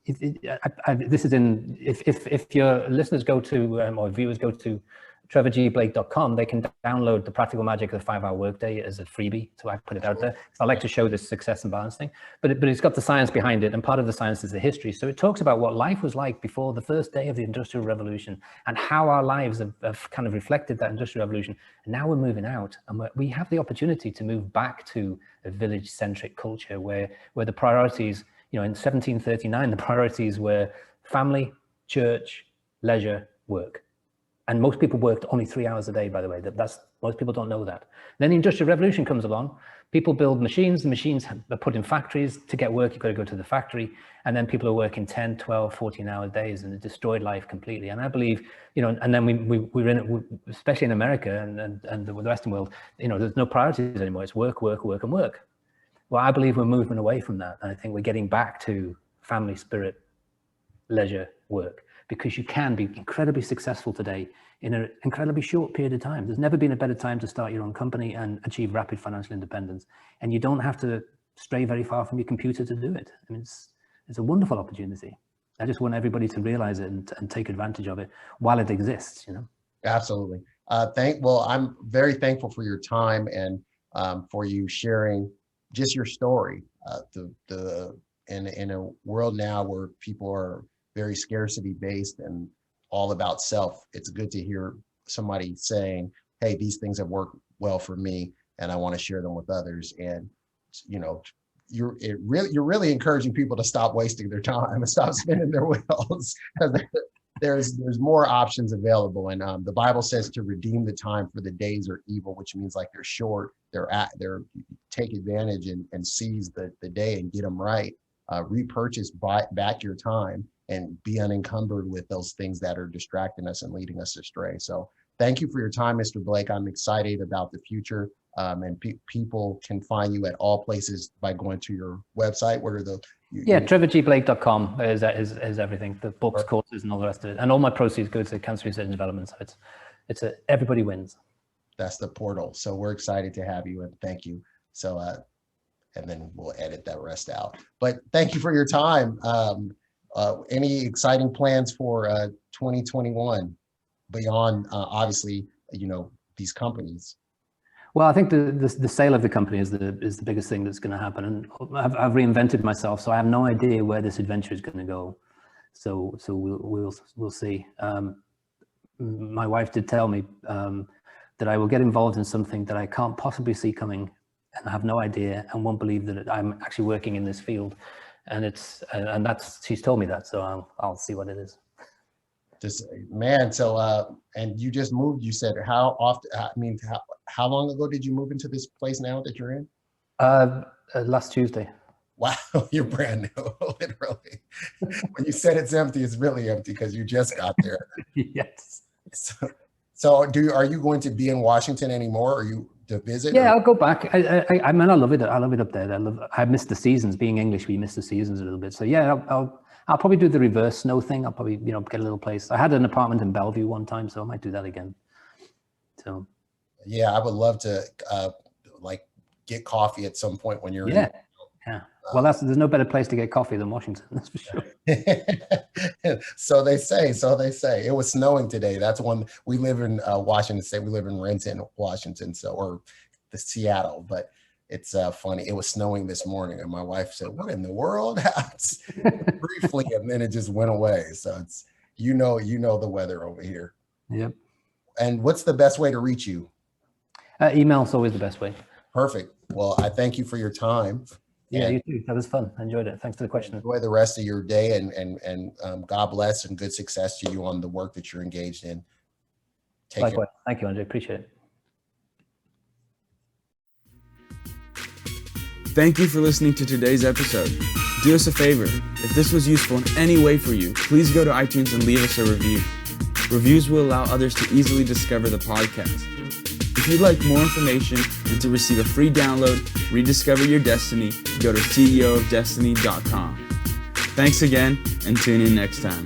This is if your listeners go to, or viewers go to trevorgblake.com, they can download The Practical Magic of the 5-Hour Workday as a freebie. So I put it out there. I like to show this success and balance thing, but it's got the science behind it, and part of the science is the history. So it talks about what life was like before the first day of the Industrial Revolution, and how our lives have kind of reflected that Industrial Revolution. And now we're moving out, and we have the opportunity to move back to a village-centric culture where the priorities, in 1739, the priorities were family, church, leisure, work. And most people worked only 3 hours a day, by the way. Most people don't know that. Then the Industrial Revolution comes along. People build machines. The machines are put in factories. To get work, you've got to go to the factory. And then people are working 10, 12, 14-hour days, and it destroyed life completely. And I believe, and then we're in, especially in America and the Western world, there's no priorities anymore. It's work, work, work, and work. Well, I believe we're moving away from that. And I think we're getting back to family, spirit, leisure, work. Because you can be incredibly successful today in an incredibly short period of time. There's never been a better time to start your own company and achieve rapid financial independence. And you don't have to stray very far from your computer to do it. It's a wonderful opportunity. I just want everybody to realize it and take advantage of it while it exists. Absolutely. I'm very thankful for your time and for you sharing just your story. In a world now where people are very scarcity based and all about self, it's good to hear somebody saying, hey, these things have worked well for me and I want to share them with others. And you're really encouraging people to stop wasting their time and stop spinning their wheels. There's more options available, and the Bible says to redeem the time, for the days are evil, which means like they're short. They're take advantage and seize the day and get them right. Repurchase back your time and be unencumbered with those things that are distracting us and leading us astray. So thank you for your time, Mr. Blake. I'm excited about the future. And people can find you at all places by going to your website. What are trevorgblake.com is everything, the books, courses, and all the rest of it. And all my proceeds go to cancer research and development. So everybody wins. That's the portal. So we're excited to have you, and thank you. So and then we'll edit that rest out. But thank you for your time. Any exciting plans for 2021 beyond, obviously, these companies? Well, I think the sale of the company is the biggest thing that's going to happen, and I've reinvented myself, so I have no idea where this adventure is going to go. So we'll see. My wife did tell me that I will get involved in something that I can't possibly see coming, and I have no idea, and won't believe that I'm actually working in this field. And she's told me that, so I'll see what it is. And you just moved, you said, how often, how long ago did you move into this place now that you're in? Last Tuesday. Wow, you're brand new, literally. When you said it's empty, it's really empty because you just got there. Yes. So are you going to be in Washington anymore? Are you to visit? Yeah, I'll go back. I love it. I love it up there. I missed the seasons. Being English, we miss the seasons a little bit. So yeah, I'll probably do the reverse snow thing. I'll probably get a little place. I had an apartment in Bellevue one time, so I might do that again. So yeah, I would love to get coffee at some point when you're in. Yeah. Well, there's no better place to get coffee than Washington, that's for sure. So they say. It was snowing today. That's one. We live in Washington State. We live in Renton, Washington, or the Seattle. But it's funny. It was snowing this morning, and my wife said, "What in the world?" Briefly, and then it just went away. So it's you know the weather over here. Yep. And what's the best way to reach you? Email is always the best way. Perfect. Well, I thank you for your time. Yeah, you too. That was fun. I enjoyed it. Thanks for the question. Enjoy the rest of your day, and God bless and good success to you on the work that you're engaged in. Take care. Thank you, Andre. Appreciate it. Thank you for listening to today's episode. Do us a favor. If this was useful in any way for you, please go to iTunes and leave us a review. Reviews will allow others to easily discover the podcast. If you'd like more information and to receive a free download, Rediscover Your Destiny, go to ceoofdestiny.com. Thanks again, and tune in next time.